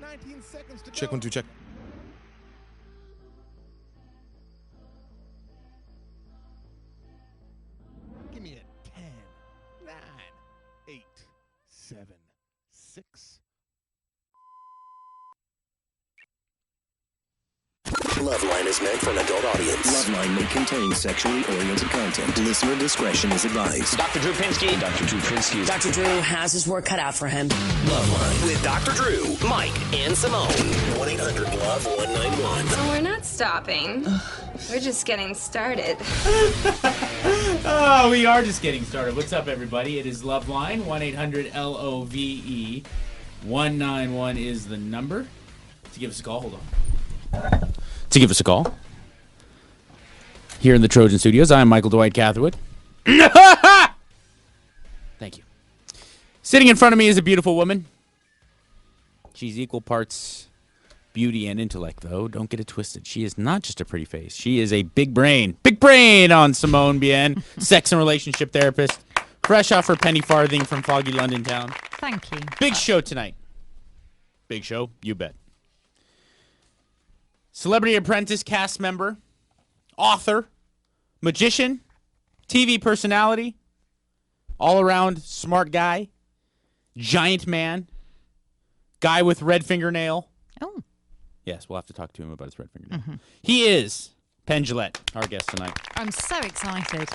19 seconds to Check go. 1 2 check. Give me a 10, 9, 8, 7, 6. LoveLine is meant for an adult audience. LoveLine may contain sexually oriented content. Listener discretion is advised. Dr. Drew Pinsky. Dr. Drew Pinsky. Dr. Drew has his work cut out for him. LoveLine with Dr. Drew, Mike, and Simone. 1-800-LOVE-191. Oh, we're not stopping. We're just getting started. Oh, we are just getting started. What's up, everybody? It is LoveLine. 1-800-LOVE. 191 is the number. To give us a call, hold on. To give us a call. Here in the Trojan Studios, I am Michael Dwight Catherwood. Thank you. Sitting in front of me is a beautiful woman. She's equal parts beauty and intellect, though. Don't get it twisted. She is not just a pretty face. She is a big brain. Big brain on Simone Bienne, sex and relationship therapist. Fresh off her penny farthing from foggy London town. Thank you. Big show tonight. Big show, you bet. Celebrity Apprentice cast member, author, magician, TV personality, all-around smart guy, giant man, guy with red fingernail. Oh. Yes, we'll have to talk to him about his red fingernail. Mm-hmm. He is Penn Jillette, our guest tonight. I'm so excited.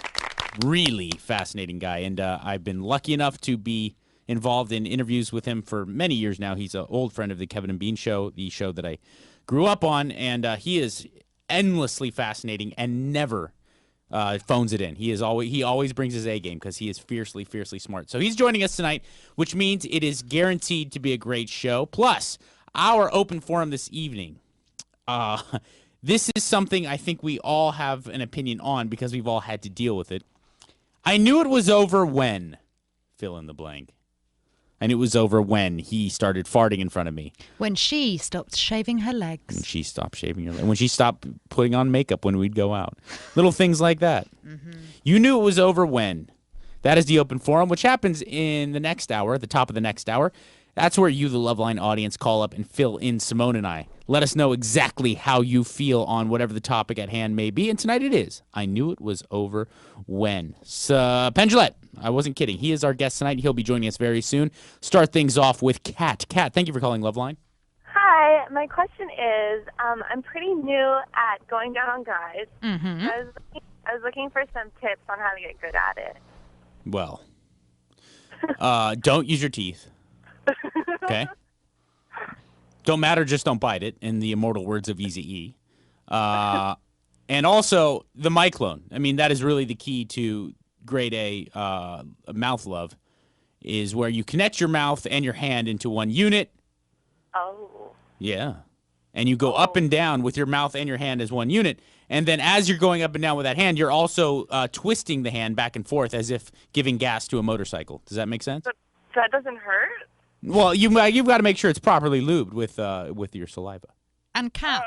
Really fascinating guy, and I've been lucky enough to be involved in interviews with him for many years now. He's an old friend of the Kevin and Bean show, the show that I grew up on, and he is endlessly fascinating and never phones it in. He always brings his A game because he is fiercely smart. So he's joining us tonight, which means it is guaranteed to be a great show. Plus, our open forum this evening. This is something I think we all have an opinion on because we've all had to deal with it. I knew it was over when, fill in the blank. And it was over when he started farting in front of me. When she stopped shaving her legs. When she stopped shaving her legs. When she stopped putting on makeup when we'd go out. Little things like that. Mm-hmm. You knew it was over when. That is the open forum, which happens in the next hour, at the top of the next hour. That's where you, the LoveLine audience, call up and fill in Simone and I. Let us know exactly how you feel on whatever the topic at hand may be. And tonight it is. I knew it was over when. So, Penn Jillette, I wasn't kidding. He is our guest tonight. He'll be joining us very soon. Start things off with Kat. Kat, thank you for calling LoveLine. Hi. My question is, I'm pretty new at going down on guys. Mm-hmm. I was looking for some tips on how to get good at it. Well, don't use your teeth. Okay? Don't matter, just don't bite it, in the immortal words of Eazy-E. And also, the mic loan. I mean, that is really the key to grade A mouth love, is where you connect your mouth and your hand into one unit. Oh. Yeah. And you go up and down with your mouth and your hand as one unit. And then as you're going up and down with that hand, you're also twisting the hand back and forth as if giving gas to a motorcycle. Does that make sense? But that doesn't hurt? Well, you've got to make sure it's properly lubed with your saliva. And Kat,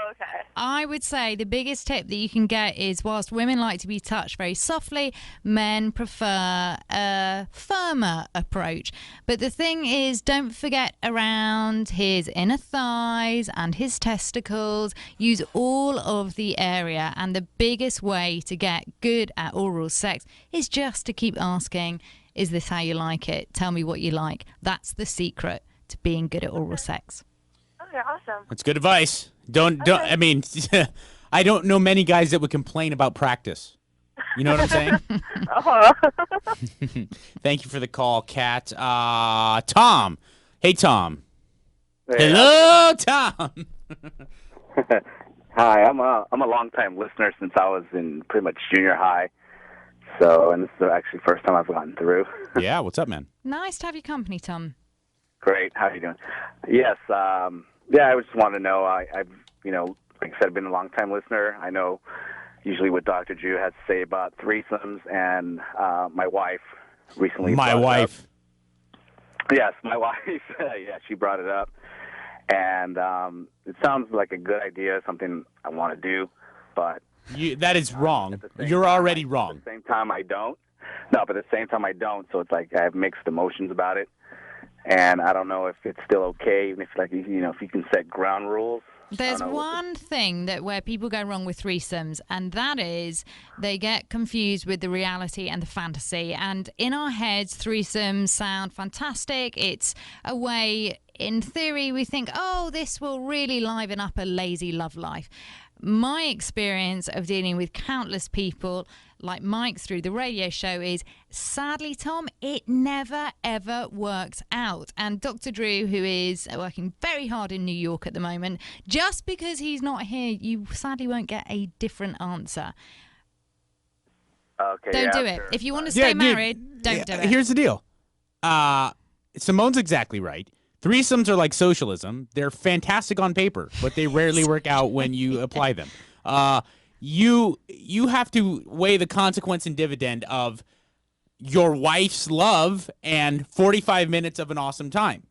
I would say the biggest tip that you can get is, whilst women like to be touched very softly, men prefer a firmer approach. But the thing is, don't forget around his inner thighs and his testicles. Use all of the area. And the biggest way to get good at oral sex is just to keep asking, is this how you like it? Tell me what you like. That's the secret to being good at oral sex. Okay, awesome. That's good advice. Don't. I mean, I don't know many guys that would complain about practice. You know what I'm saying? Thank you for the call, Kat. Tom. Hey, Tom. Hey, hello, Tom. Hi, I'm a long-time listener since I was in pretty much junior high. So, and this is actually the first time I've gotten through. Yeah, what's up, man? Nice to have your company, Tom. Great. How are you doing? Yes. Yeah, I just want to know. I've, like I said, I've been a long-time listener. I know usually what Dr. Drew has to say about threesomes, and my wife recently. My wife. Yes, my wife. Yeah, she brought it up, and it sounds like a good idea, something I want to do, but. That is wrong. You're already wrong. At the same time, I don't. No, but at the same time, I don't. So it's like I have mixed emotions about it. and I don't know if it's still okay, even if if you can set ground rules. There's one thing where people go wrong with threesomes, and that is they get confused with the reality and the fantasy. And in our heads, threesomes sound fantastic. It's a way, in theory, we think, oh, this will really liven up a lazy love life. My experience of dealing with countless people like Mike through the radio show is, sadly, Tom, it never, ever works out. And Dr. Drew, who is working very hard in New York at the moment, just because he's not here, you sadly won't get a different answer. Okay, don't do it. Sure. If you want to stay married, don't do it. Here's the deal. Simone's exactly right. Threesomes are like socialism. They're fantastic on paper, but they rarely work out when you apply them. You have to weigh the consequence and dividend of your wife's love and 45 minutes of an awesome time.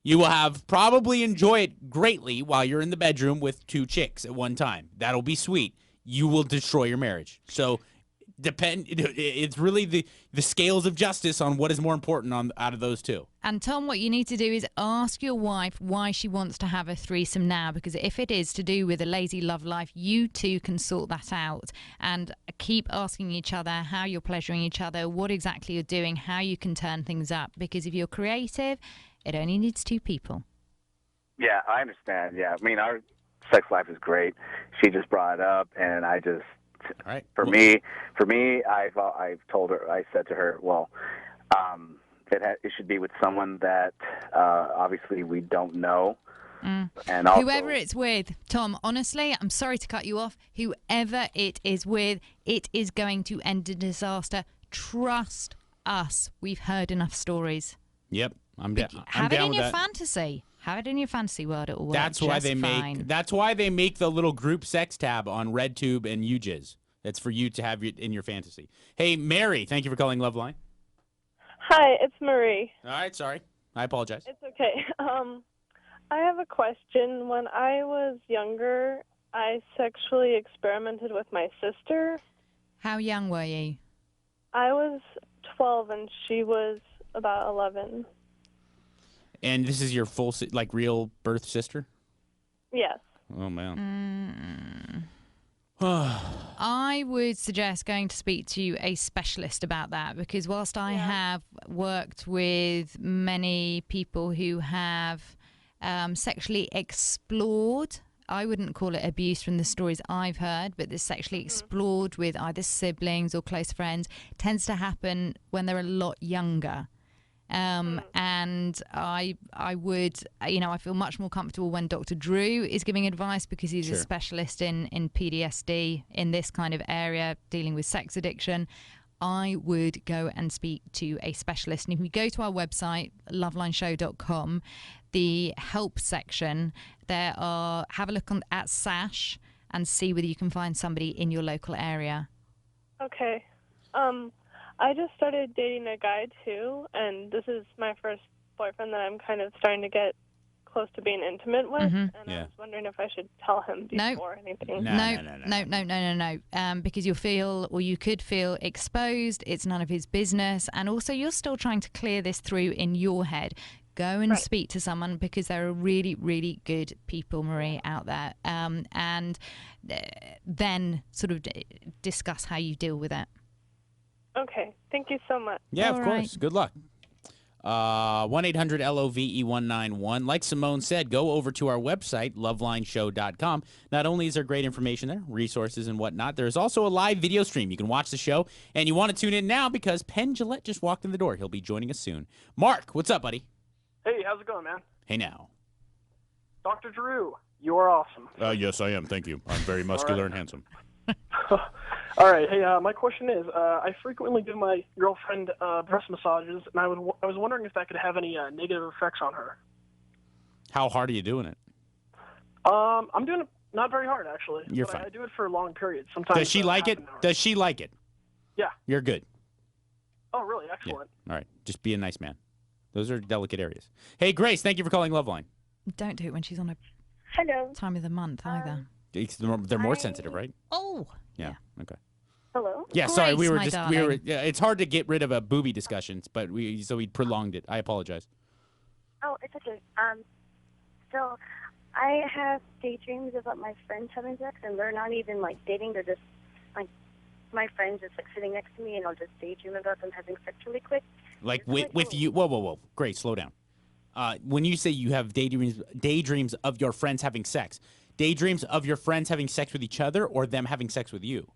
You will probably enjoy it greatly while you're in the bedroom with two chicks at one time. That'll be sweet. You will destroy your marriage. So it's really the scales of justice on what is more important out of those two. And Tom, what you need to do is ask your wife why she wants to have a threesome now, because if it is to do with a lazy love life, you two can sort that out and keep asking each other how you're pleasuring each other, what exactly you're doing, how you can turn things up, because if you're creative, it only needs two people. Yeah, I understand. Yeah, I mean, our sex life is great. She just brought it up, and I just All right. For me, I've told her. I said to her, well, it should be with someone that obviously we don't know, and also, whoever it's with, Tom. Honestly, I'm sorry to cut you off. Whoever it is with, it is going to end in disaster. Trust us. We've heard enough stories. Yep, I'm down. Have it in your fantasy. Have it in your fantasy world. It will work. That's why just fine. That's why they make the little group sex tab on RedTube and UJizz. That's for you to have in your fantasy. Hey, Mary, thank you for calling LoveLine. Hi, it's Marie. All right, sorry. I apologize. It's okay. I have a question. When I was younger, I sexually experimented with my sister. How young were you? I was 12 and she was about 11. And this is your full, real birth sister? Yes. Oh, man. I would suggest going to speak to a specialist about that, because whilst I have worked with many people who have sexually explored, I wouldn't call it abuse from the stories I've heard, but this sexually explored with either siblings or close friends tends to happen when they're a lot younger. And I would, I feel much more comfortable when Dr. Drew is giving advice, because he's a specialist in PTSD in this kind of area, dealing with sex addiction. I would go and speak to a specialist. And if you go to our website, lovelineshow.com, the help section, have a look at SASH and see whether you can find somebody in your local area. Okay. I just started dating a guy, too, and this is my first boyfriend that I'm kind of starting to get close to being intimate with, and I was wondering if I should tell him before anything. No, because you could feel exposed. It's none of his business, and also you're still trying to clear this through in your head. Go and speak to someone, because there are really, really good people, Marie, out there, and then sort of discuss how you deal with it. Okay, thank you so much. Yeah, of course. Good luck. 1-800-LOVE-191. Like Simone said, go over to our website, lovelineshow.com. Not only is there great information there, resources and whatnot, there's also a live video stream. You can watch the show, and you want to tune in now because Penn Jillette just walked in the door. He'll be joining us soon. Mark, what's up, buddy? Hey, how's it going, man? Hey, now. Dr. Drew, you are awesome. Yes, I am. Thank you. I'm very muscular and handsome. All right. Hey, my question is, I frequently give my girlfriend breast massages, and I was wondering if that could have any negative effects on her. How hard are you doing it? I'm doing it not very hard, actually. You're fine. I do it for long periods. Sometimes. Does she like it? Does she like it? Yeah. You're good. Oh, really? Excellent. Yeah. All right. Just be a nice man. Those are delicate areas. Hey, Grace, thank you for calling LoveLine. Don't do it when she's on a Hello. time of the month either. They're more sensitive, right? Oh. Yeah. Okay. Hello. Yeah. Grace, Sorry, we were my just darling. Yeah, it's hard to get rid of a booby discussion, but we prolonged it. I apologize. Oh, it's okay. So I have daydreams about my friends having sex, and they're not even like dating. They're just like my friends just like sitting next to me, and I'll just daydream about them having sex really quick. Like with you? Whoa. Great, slow down. When you say you have daydreams of your friends having sex, daydreams of your friends having sex with each other or them having sex with you?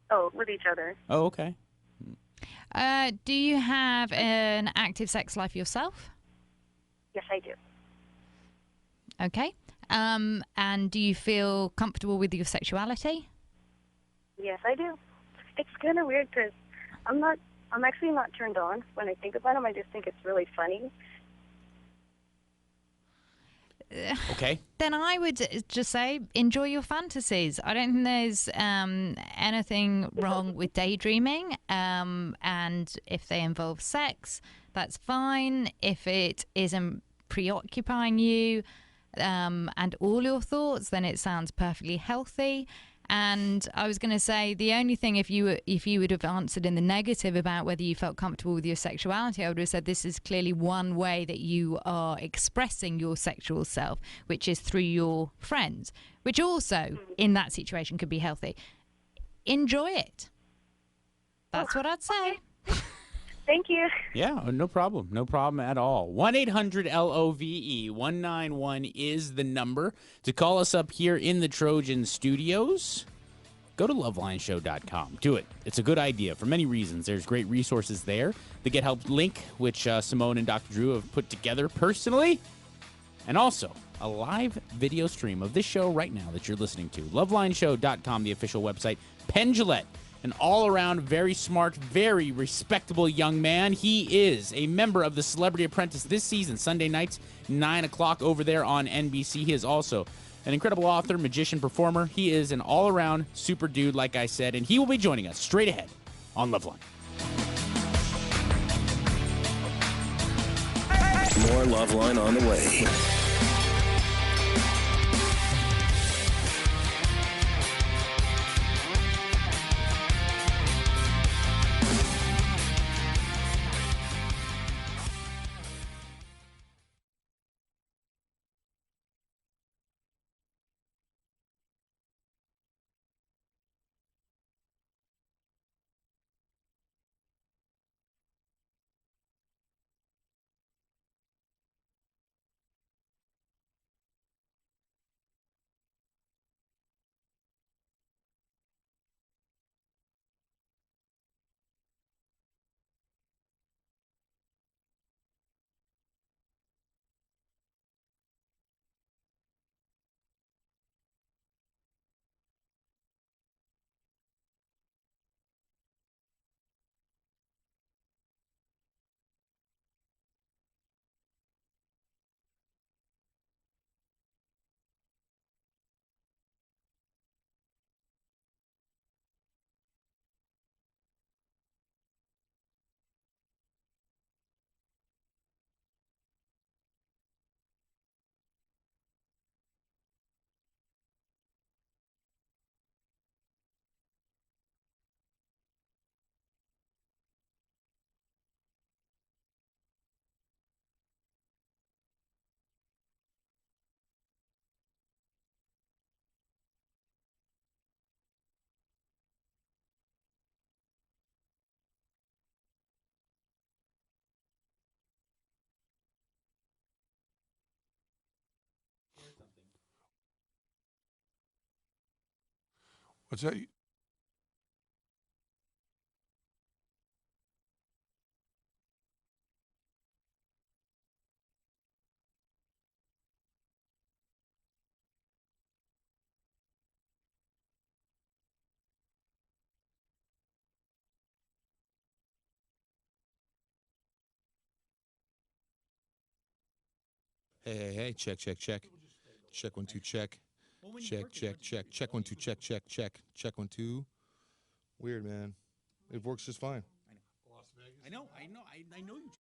Oh, with each other. Oh, okay. Do you have an active sex life yourself? Yes, I do. Okay. And do you feel comfortable with your sexuality? Yes, I do. It's kind of weird because I'm actually not turned on when I think about them. I just think it's really funny. Okay. Then I would just say enjoy your fantasies. I don't think there's anything wrong with daydreaming. And if they involve sex, that's fine. If it isn't preoccupying you and all your thoughts, then it sounds perfectly healthy. And I was going to say the only thing, if you would have answered in the negative about whether you felt comfortable with your sexuality, I would have said this is clearly one way that you are expressing your sexual self, which is through your friends, which also in that situation could be healthy. Enjoy it. That's what I'd say. Thank you. Yeah, no problem. No problem at all. 1-800-LOVE 191 is the number to call us up here in the Trojan Studios. Go to LoveLineShow.com. Do it. It's a good idea for many reasons. There's great resources there. The Get Help link, which Simone and Dr. Drew have put together personally. And also a live video stream of this show right now that you're listening to. LoveLineShow.com, the official website. Penn Jillette, an all-around, very smart, very respectable young man. He is a member of the Celebrity Apprentice this season, Sunday nights, 9 o'clock over there on NBC. He is also an incredible author, magician, performer. He is an all-around super dude, like I said, and he will be joining us straight ahead on LoveLine. More LoveLine on the way. What's that? Hey, check. Check 1 2 check. Check 1 2 check 1 2. Weird, man. It works just fine. I know you.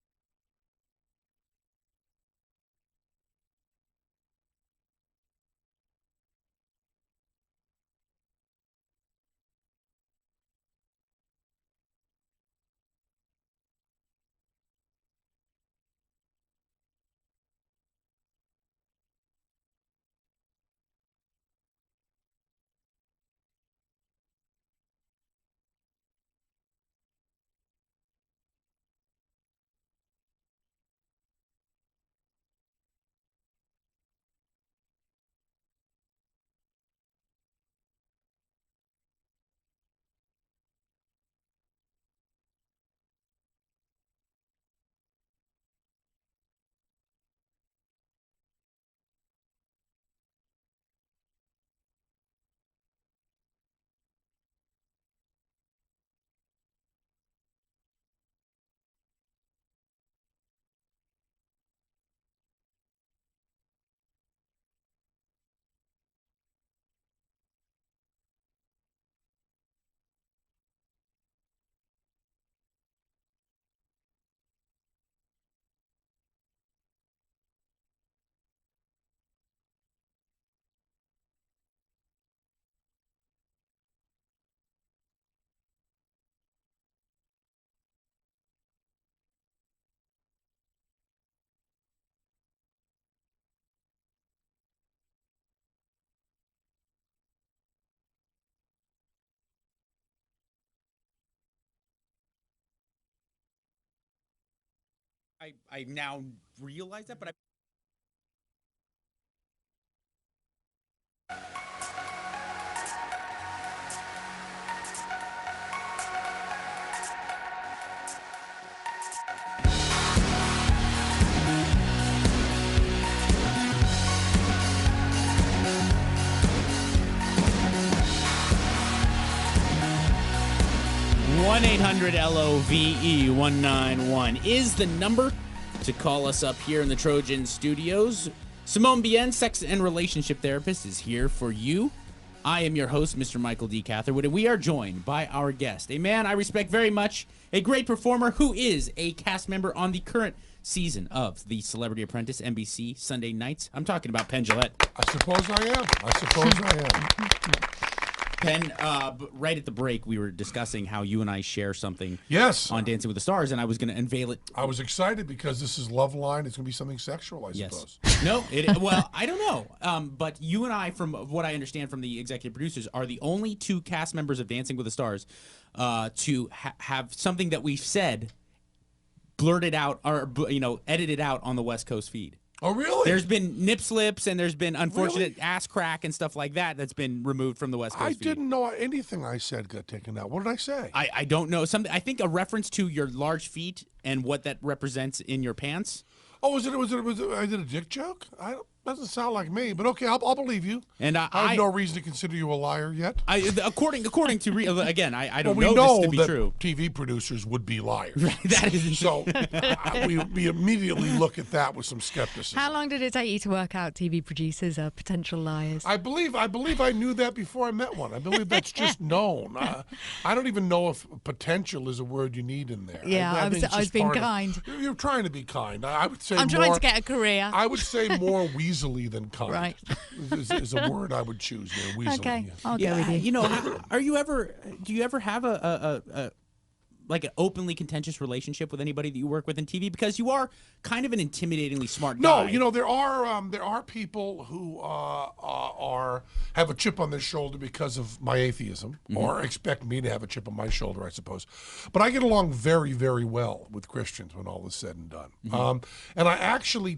I now realize that, but I. One 800-LOVE-191 is the number to call us up here in the Trojan Studios. Simone Bienne, sex and relationship therapist, is here for you. I am your host, Mr. Michael D. Catherwood, and we are joined by our guest, a man I respect very much, a great performer who is a cast member on the current season of The Celebrity Apprentice, NBC Sunday nights. I'm talking about Penn Jillette. I suppose I am. Penn, right at the break, we were discussing how you and I share something on Dancing with the Stars, and I was going to unveil it. I was excited because this is LoveLine. It's going to be something sexual, I suppose. No, well, I don't know. But you and I, from what I understand from the executive producers, are the only two cast members of Dancing with the Stars to have something that we've said blurted out or, edited out on the West Coast feed. Oh, really? There's been nip slips and there's been unfortunate ass crack and stuff like that that's been removed from the West Coast feed. Didn't know anything I said got taken out. What did I say? I don't know. I think a reference to your large feet and what that represents in your pants. Oh, was it? I did a dick joke? Doesn't sound like me, but okay, I'll believe you. And I have no reason to consider you a liar yet. According to again, I don't know this to be that true. TV producers would be liars. That is so. We immediately look at that with some skepticism. How long did it take you to work out TV producers are potential liars? I believe I knew that before I met one. I believe that's just known. I don't even know if potential is a word you need in there. Yeah, I was being kind. You're trying to be kind. I would say I'm trying to get a career. I would say more weaselly than kind. Right. is a word I would choose there. Weaselly. Okay, I'll go with you. Do you ever have a like an openly contentious relationship with anybody that you work with in TV? Because you are kind of an intimidatingly smart guy. No, there are people who have a chip on their shoulder because of my atheism, or expect me to have a chip on my shoulder, I suppose. But I get along very, very well with Christians when all is said and done. And I actually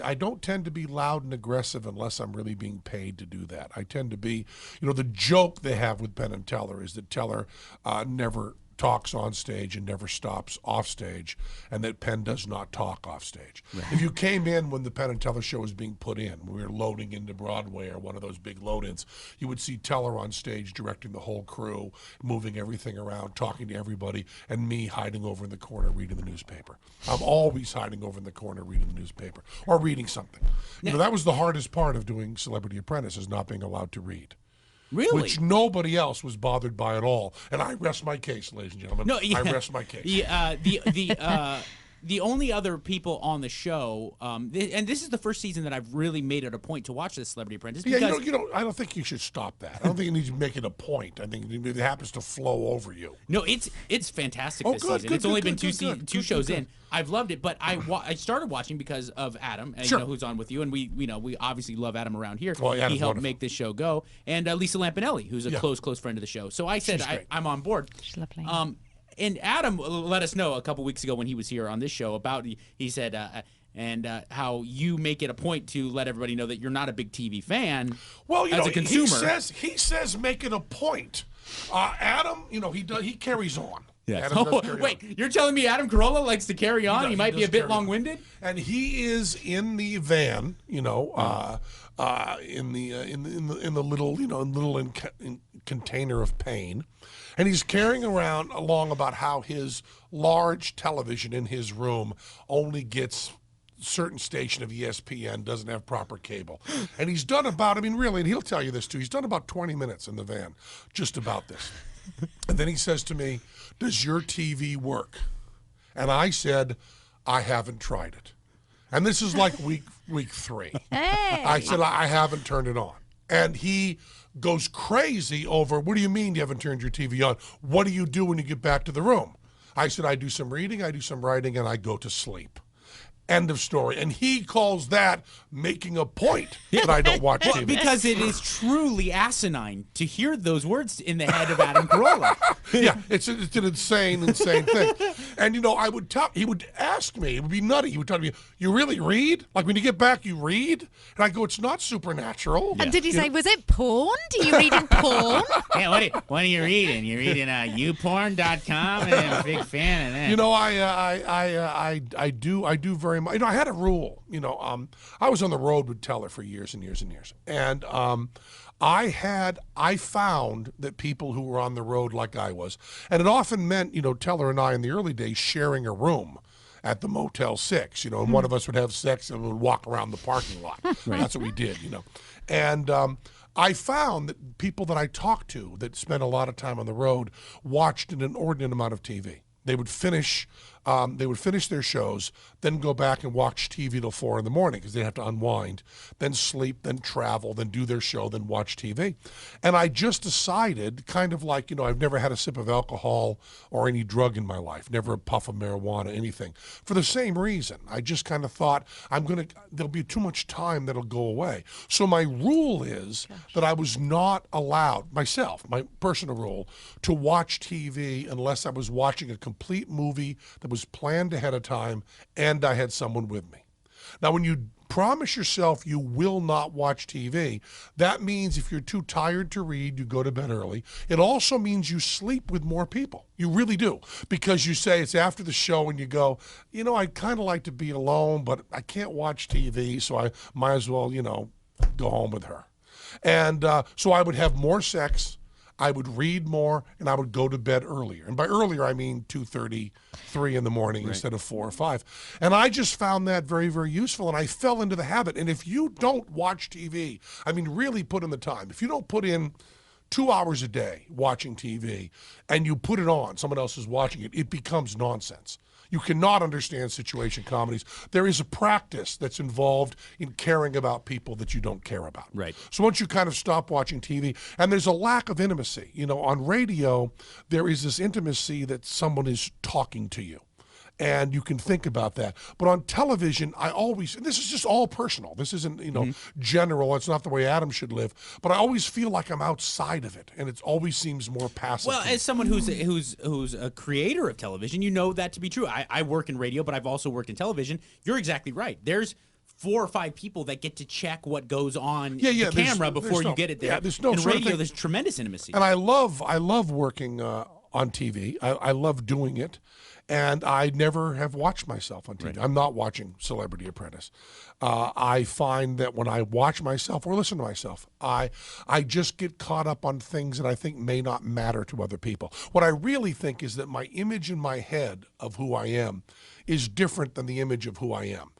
I don't tend to be loud and aggressive unless I'm really being paid to do that. I tend to be, the joke they have with Penn and Teller is that Teller never talks on stage and never stops off stage, and that Penn does not talk off stage. Right. If you came in when the Penn and Teller show was being put in, when we were loading into Broadway or one of those big load-ins, you would see Teller on stage directing the whole crew, moving everything around, talking to everybody, and me hiding over in the corner reading the newspaper. I'm always hiding over in the corner reading the newspaper or reading something. That was the hardest part of doing Celebrity Apprentice, is not being allowed to read. Really? Which nobody else was bothered by at all. And I rest my case, ladies and gentlemen. I rest my case. The only other people on the show, and this is the first season that I've really made it a point to watch this Celebrity Apprentice. Because I don't think you should stop that. I don't think you need to make it a point. I think it happens to flow over you. No, it's fantastic this season. It's only been two shows in. I've loved it, but I started watching because of Adam, who's on with you, and we obviously love Adam around here. Well, he helped make this show go, and Lisa Lampanelli, who's a close friend of the show. So I said I'm on board. She's lovely. And Adam let us know a couple weeks ago when he was here on this show about, he said, how you make it a point to let everybody know that you're not a big TV fan. Well, as a consumer. He says make it a point. Adam, he carries on. Yes. Wait, you're telling me Adam Carolla likes to carry on? He might be a bit long-winded? And he is in the van, in the little container of pain, and he's carrying around along about how his large television in his room only gets certain station of ESPN, doesn't have proper cable. And he's done and he'll tell you this too, he's done about 20 minutes in the van just about this. And then he says to me, "Does your TV work?" And I said, "I haven't tried it." And this is like week 3. Hey. I said, "I haven't turned it on." And he goes crazy over, "What do you mean you haven't turned your TV on? What do you do when you get back to the room?" I said, "I do some reading, I do some writing, and I go to sleep." End of story. And he calls that making a point that I don't watch TV. Because it is truly asinine to hear those words in the head of Adam Carolla. Yeah, it's an insane thing. And, he would ask me, it would be nutty. He would tell me, you really read? Like, when you get back, you read? And I go, it's not supernatural. And did he say, was it porn? Do you read in porn? Yeah, what are you reading? You're reading youporn.com, and I'm a big fan of that. I do very much. I had a rule. I was on the road with Teller for years and years and years, and I found that people who were on the road like I was, and it often meant Teller and I in the early days sharing a room at the Motel 6, and one of us would have sex and would walk around the parking lot. Right. That's what we did, And I found that people that I talked to that spent a lot of time on the road watched an inordinate amount of TV. They would finish their shows, then go back and watch TV till 4 a.m. because they have to unwind, then sleep, then travel, then do their show, then watch TV. And I just decided, kind of like, I've never had a sip of alcohol or any drug in my life, never a puff of marijuana, anything. For the same reason, I just kind of thought there'll be too much time that'll go away. So my rule is that I was not allowed, myself, my personal rule, to watch TV unless I was watching a complete movie that was planned ahead of time and I had someone with me. Now, when you promise yourself you will not watch TV, that means if you're too tired to read, you go to bed early. It also means you sleep with more people. You really do. Because you say it's after the show and you go, I'd kind of like to be alone, but I can't watch TV, so I might as well, go home with her. And so I would have more sex, I would read more, and I would go to bed earlier. And by earlier, I mean 2:30, 3 in the morning instead of 4 or 5. And I just found that very, very useful, and I fell into the habit. And if you don't watch TV, really put in the time. If you don't put in 2 hours a day watching TV and you put it on, someone else is watching it, it becomes nonsense. You cannot understand situation comedies. There is a practice that's involved in caring about people that you don't care about. Right. So once you kind of stop watching TV, and there's a lack of intimacy. On radio, there is this intimacy that someone is talking to you. And you can think about that. But on television, and this is just all personal. This isn't, general. It's not the way Adam should live. But I always feel like I'm outside of it, and it always seems more passive. Well, as someone who's a creator of television, you know that to be true. I work in radio, but I've also worked in television. You're exactly right. There's 4 or 5 people that get to check what goes on the camera before you get it there. Yeah, there's no in sort of radio, thing. there's tremendous intimacy. And I love working on TV. I love doing it. And I never have watched myself on TV. Right. I'm not watching Celebrity Apprentice. I find that when I watch myself or listen to myself, I just get caught up on things that I think may not matter to other people. What I really think is that my image in my head of who I am is different than the image of who I am.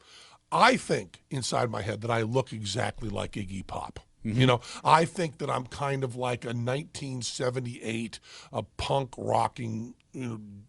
I think inside my head that I look exactly like Iggy Pop. Mm-hmm. I think that I'm kind of like a 1978 punk rocking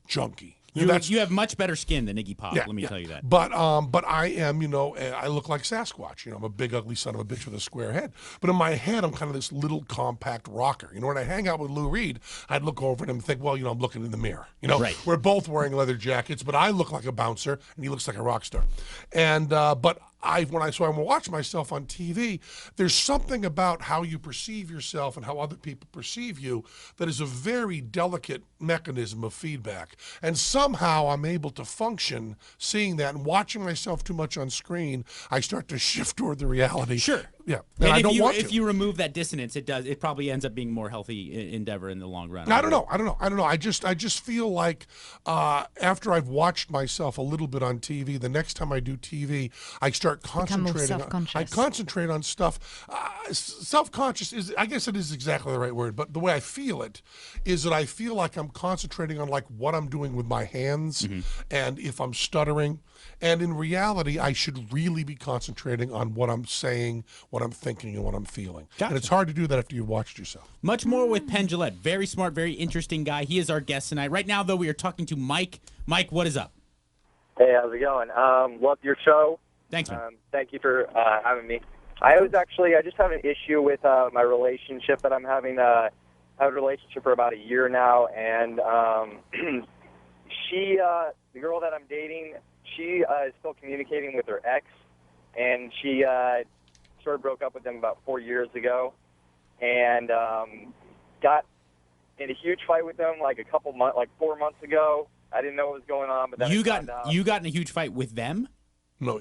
junkie. You have much better skin than Iggy Pop, let me tell you that. But I am, I look like Sasquatch. I'm a big, ugly son of a bitch with a square head. But in my head, I'm kind of this little compact rocker. When I hang out with Lou Reed, I'd look over at him and think, well, I'm looking in the mirror. Right. We're both wearing leather jackets, but I look like a bouncer, and he looks like a rock star. And when I watch myself on TV, there's something about how you perceive yourself and how other people perceive you that is a very delicate mechanism of feedback. And somehow I'm able to function seeing that, and watching myself too much on screen, I start to shift toward the reality. Sure. Yeah. And I don't want to. If you remove that dissonance, it probably ends up being more healthy endeavor in the long run. I don't know. I just feel like after I've watched myself a little bit on TV, the next time I do TV, I start concentrating. I concentrate on stuff. Self-conscious is, I guess it is exactly the right word, but the way I feel it is that I feel like I'm concentrating on like what I'm doing with my hands, and if I'm stuttering. And in reality, I should really be concentrating on what I'm saying, what I'm thinking, and what I'm feeling. Gotcha. And it's hard to do that after you've watched yourself. Much more with Penn Jillette. Very smart, very interesting guy. He is our guest tonight. Right now, though, we are talking to Mike. Mike, what is up? Hey, how's it going? Love your show. Thanks, man. Thank you for having me. I just have an issue with my relationship that I'm having. I have a relationship for about a year now, and the girl that I'm dating, she is still communicating with her ex, and she sort of broke up with him about 4 years ago, and got in a huge fight with him like 4 months ago. I didn't know what was going on, but then you got in a huge fight with them? No,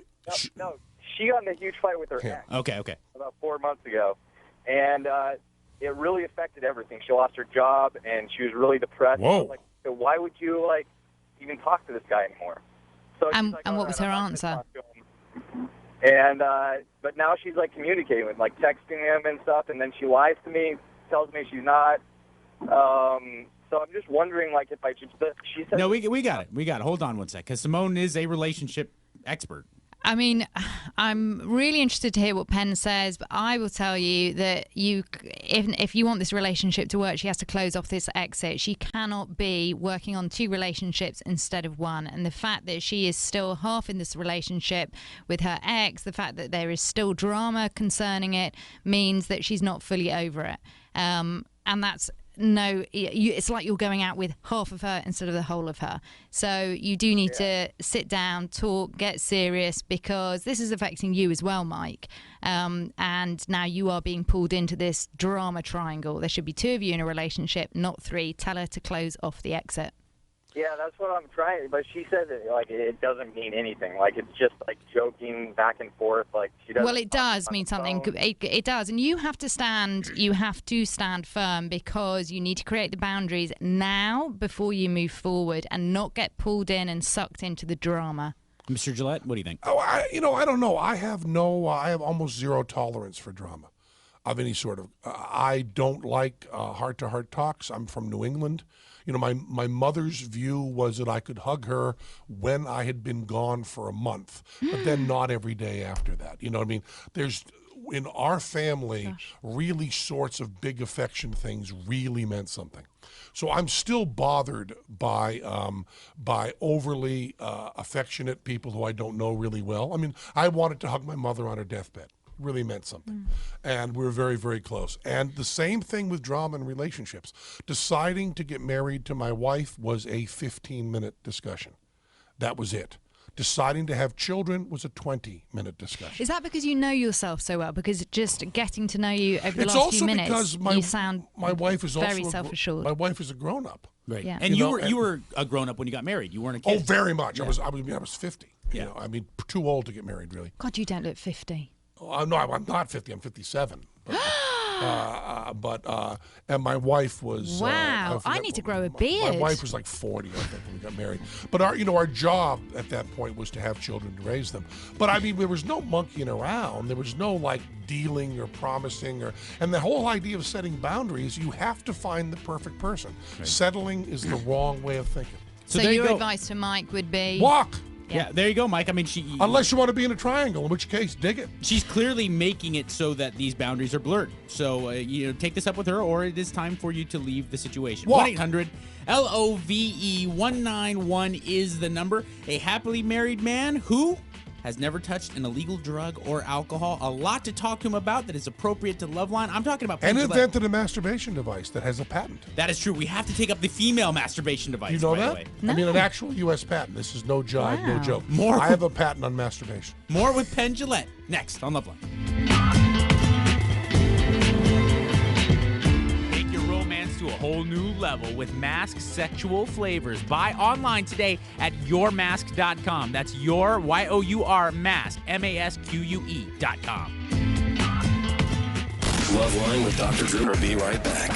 no, she got in a huge fight with her ex. Okay. About 4 months ago, and it really affected everything. She lost her job, and she was really depressed. Whoa! Like, so why would you even talk to this guy anymore? So and what was her answer? And but now she's communicating with, texting him and stuff, and then she lies to me, tells me she's not. So I'm just wondering, if I should. She said, no, we got it. We got it. Hold on one sec, because Simone is a relationship expert. I mean, I'm really interested to hear what Penn says, but I will tell you that if you want this relationship to work, she has to close off this exit. She cannot be working on 2 relationships instead of 1. And the fact that she is still half in this relationship with her ex, the fact that there is still drama concerning it, means that she's not fully over it. And that's... No, it's like you're going out with half of her instead of the whole of her. So you do need to sit down, talk, get serious, because this is affecting you as well, Mike. And now you are being pulled into this drama triangle. There should be 2 of you in a relationship, not 3. Tell her to close off the exit. Yeah, that's what I'm trying. But she says that it doesn't mean anything. It's just joking back and forth. She doesn't. Well, it does mean something. It does, and you have to stand. You have to stand firm, because you need to create the boundaries now before you move forward, and not get pulled in and sucked into the drama. Mr. Jillette, what do you think? Oh, I don't know. I have almost zero tolerance for drama of any sort of. I don't like heart-to-heart talks. I'm from New England. My mother's view was that I could hug her when I had been gone for a month, but then not every day after that. You know what I mean? There's, in our family, really sorts of big affection things really meant something. So I'm still bothered by overly affectionate people who I don't know really well. I mean, I wanted to hug my mother on her deathbed. Really meant something. And we're very, very close. And the same thing with drama and relationships. Deciding to get married to my wife was a 15-minute discussion. That was it. Deciding to have children was a 20-minute discussion. Is that because you know yourself so well? Because just getting to know you over the last few minutes, it's also because you sound my wife is very also self-assured. My wife is a grown-up. Right. Yeah. And you were a grown-up when you got married. You weren't a kid. Oh, very much. Yeah. I was 50. Yeah. Too old to get married, really. God, you don't look 50. No, I'm not 50. I'm 57. And my wife was. Wow, I need to grow a beard. My wife was 40, I think, when we got married. But our job at that point was to have children to raise them. But I mean, there was no monkeying around. There was no dealing or promising and the whole idea of setting boundaries. You have to find the perfect person. Right. Settling is the wrong way of thinking. So your advice to Mike would be walk. Yeah, there you go, Mike. I mean, unless you want to be in a triangle, in which case, dig it. She's clearly making it so that these boundaries are blurred. So, take this up with her, or it is time for you to leave the situation. 1-800-LOVE-191 is the number. A happily married man who has never touched an illegal drug or alcohol. A lot to talk to him about that is appropriate to LoveLine. I'm talking about Penn Jillette. And invented a masturbation device that has a patent. That is true. We have to take up the female masturbation device. You know by that? The way. No. I mean, an actual U.S. patent. This is no jive, no joke. I have a patent on masturbation. More with Penn Jillette next on LoveLine. To a whole new level with mask sexual flavors. Buy online today at yourmask.com. That's your YOUR mask MASQUE.com. LoveLine with Dr. Drew will be right back.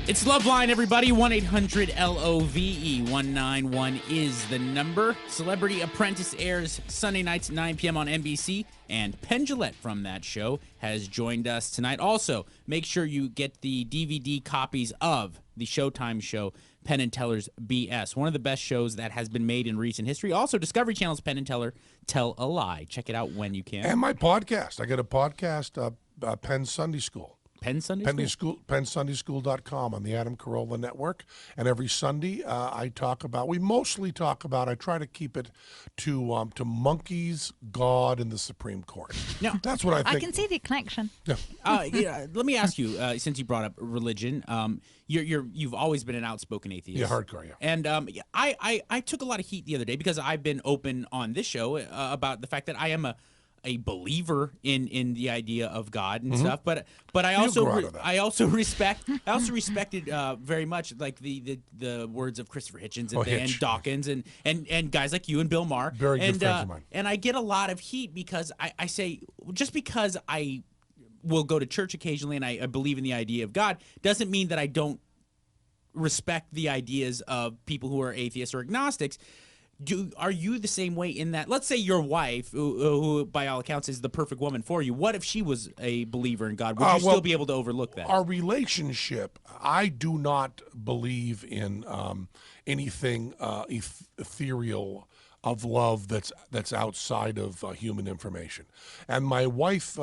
It's LoveLine, everybody. 1-800-LOVE. 191 is the number. Celebrity Apprentice airs Sunday nights at 9 p.m. on NBC, and Penn Jillette from that show has joined us tonight. Also, make sure you get the DVD copies of the Showtime show, Penn and Teller's BS, one of the best shows that has been made in recent history. Also, Discovery Channel's Penn and Teller Tell a Lie. Check it out when you can. And my podcast. I got a podcast, Penn Sunday School. Penn Sunday School? PennSundaySchool.com on the Adam Carolla Network. And every Sunday, I mostly talk about, I try to keep it to monkeys, God, and the Supreme Court. No, that's what I think. I can see the connection. Yeah. Let me ask you, since you brought up religion, you've always been an outspoken atheist. Yeah, hardcore, yeah. And I took a lot of heat the other day because I've been open on this show about the fact that I am a believer in the idea of God and stuff, but I also respected very much like the words of Christopher Hitchens and Dawkins and guys like you and Bill Maher. Very good friends of mine. And I get a lot of heat because I say, just because I will go to church occasionally and I believe in the idea of God doesn't mean that I don't respect the ideas of people who are atheists or agnostics. Are you the same way in that? Let's say your wife, who by all accounts is the perfect woman for you, what if she was a believer in God? Would you still be able to overlook that? Our relationship, I do not believe in anything ethereal of love that's outside of human information. And my wife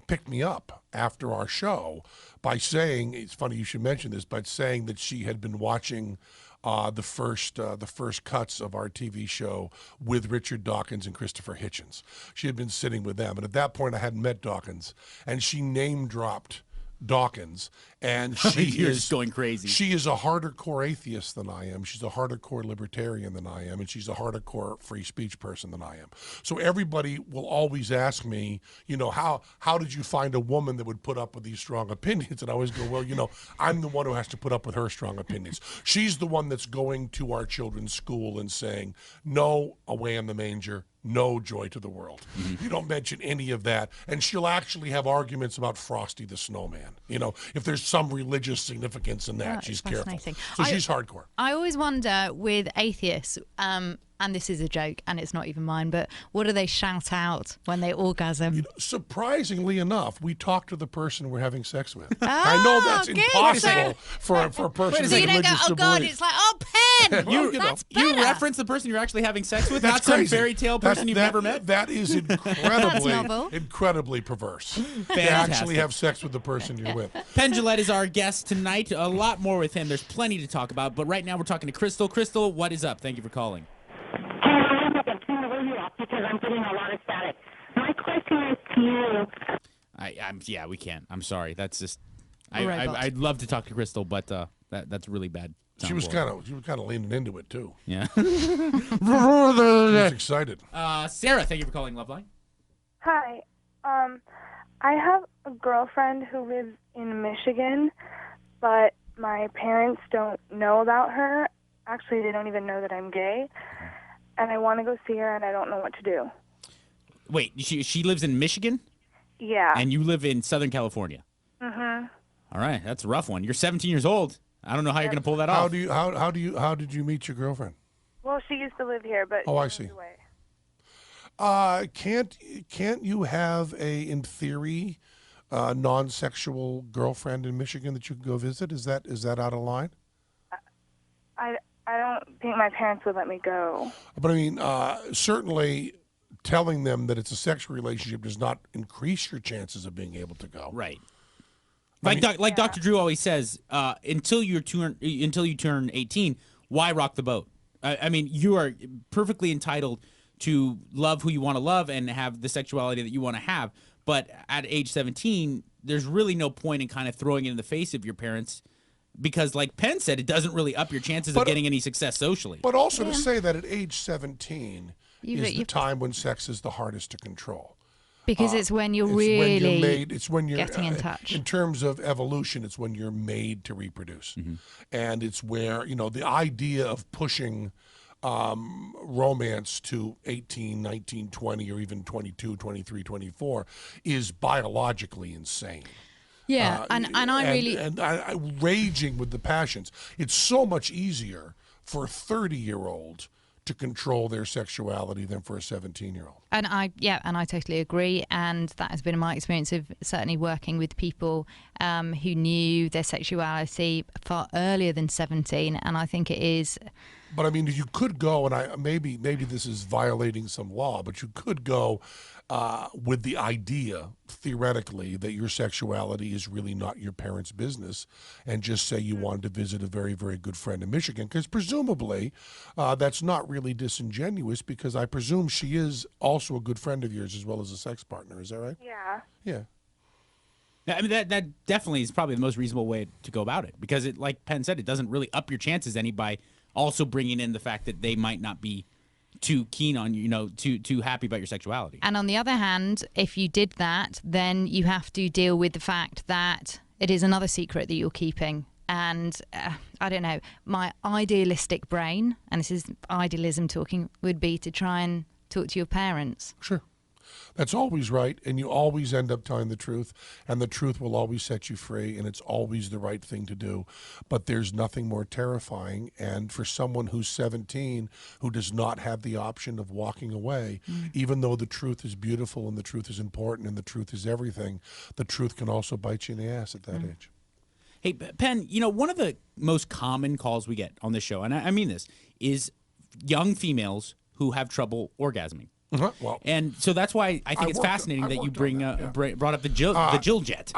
picked me up after our show by saying, it's funny you should mention this, but saying that she had been watching the first cuts of our TV show with Richard Dawkins and Christopher Hitchens. She had been sitting with them, and at that point I hadn't met Dawkins, and she name dropped Dawkins, and she is going crazy. She is a harder core atheist than I am. She's a harder core libertarian than I am, and she's a harder core free speech person than I am. So everybody will always ask me, how did you find a woman that would put up with these strong opinions? And I always go, well, I'm the one who has to put up with her strong opinions. She's the one that's going to our children's school and saying, no, away in the manger, no joy to the world. You don't mention any of that. And she'll actually have arguments about Frosty the Snowman. If there's some religious significance in that, she's careful. So she's hardcore. I always wonder with atheists, and this is a joke, and it's not even mine, but what do they shout out when they orgasm? Surprisingly enough, we talk to the person we're having sex with. I know that's impossible for a person so you don't go, oh God, it's like, oh, Penn, that's better. You reference the person you're actually having sex with, not some fairy tale person you've never met? That is incredibly perverse. To actually have sex with the person you're with. Penn Jillette is our guest tonight. A lot more with him. There's plenty to talk about, but right now we're talking to Crystal. Crystal, what is up? Thank you for calling. Turn the radio off because I'm getting a lot of static. My question is to you. Yeah, we can't. I'm sorry. That's just. I'd love to talk to Crystal, but that's really bad. She was kind of leaning into it too. Yeah. She was excited. Sarah, thank you for calling LoveLine. Hi. I have a girlfriend who lives in Michigan, but my parents don't know about her. Actually, they don't even know that I'm gay. And I want to go see her, and I don't know what to do. Wait, she lives in Michigan? Yeah. And you live in Southern California? Mm-hmm. All right, that's a rough one. You're 17 years old. I don't know how you're going to pull that off. How did you meet your girlfriend? Well, she used to live here, but I see. Can't you have in theory, non-sexual girlfriend in Michigan that you can go visit? Is that out of line? I don't think my parents would let me go. But I mean, certainly telling them that it's a sexual relationship does not increase your chances of being able to go. Right. Like Dr. Drew always says, until you turn 18, why rock the boat? I mean, you are perfectly entitled to love who you want to love and have the sexuality that you want to have. But at age 17, there's really no point in kind of throwing it in the face of your parents. Because, like Penn said, it doesn't really up your chances of getting any success socially. But also to say that at age 17 is the time when sex is the hardest to control. Because it's when you're getting in touch. In terms of evolution, it's when you're made to reproduce. And it's where, the idea of pushing romance to 18, 19, 20, or even 22, 23, 24 is biologically insane. Yeah, and I raging with the passions. It's so much easier for a 30-year-old to control their sexuality than for a 17-year-old. And I totally agree. And that has been my experience of certainly working with people who knew their sexuality far earlier than 17. And I think it is. But I mean, you could go, and maybe this is violating some law, but you could go with the idea, theoretically, that your sexuality is really not your parents' business, and just say you wanted to visit a very, very good friend in Michigan, because presumably that's not really disingenuous, because I presume she is also a good friend of yours as well as a sex partner. Is that right? Yeah. Yeah. I mean, that definitely is probably the most reasonable way to go about it, because it, like Penn said, it doesn't really up your chances any by also bringing in the fact that they might not be too keen on you, too happy about your sexuality. And on the other hand, if you did that, then you have to deal with the fact that it is another secret that you're keeping. And I don't know, my idealistic brain, and this is idealism talking, would be to try and talk to your parents. Sure. That's always right, and you always end up telling the truth, and the truth will always set you free, and it's always the right thing to do. But there's nothing more terrifying, and for someone who's 17 who does not have the option of walking away, even though the truth is beautiful and the truth is important and the truth is everything, the truth can also bite you in the ass at that age. Hey, Penn, one of the most common calls we get on this show, and I mean this, is young females who have trouble orgasming. Well, and so that's why I think it's fascinating that you brought up the Jillette.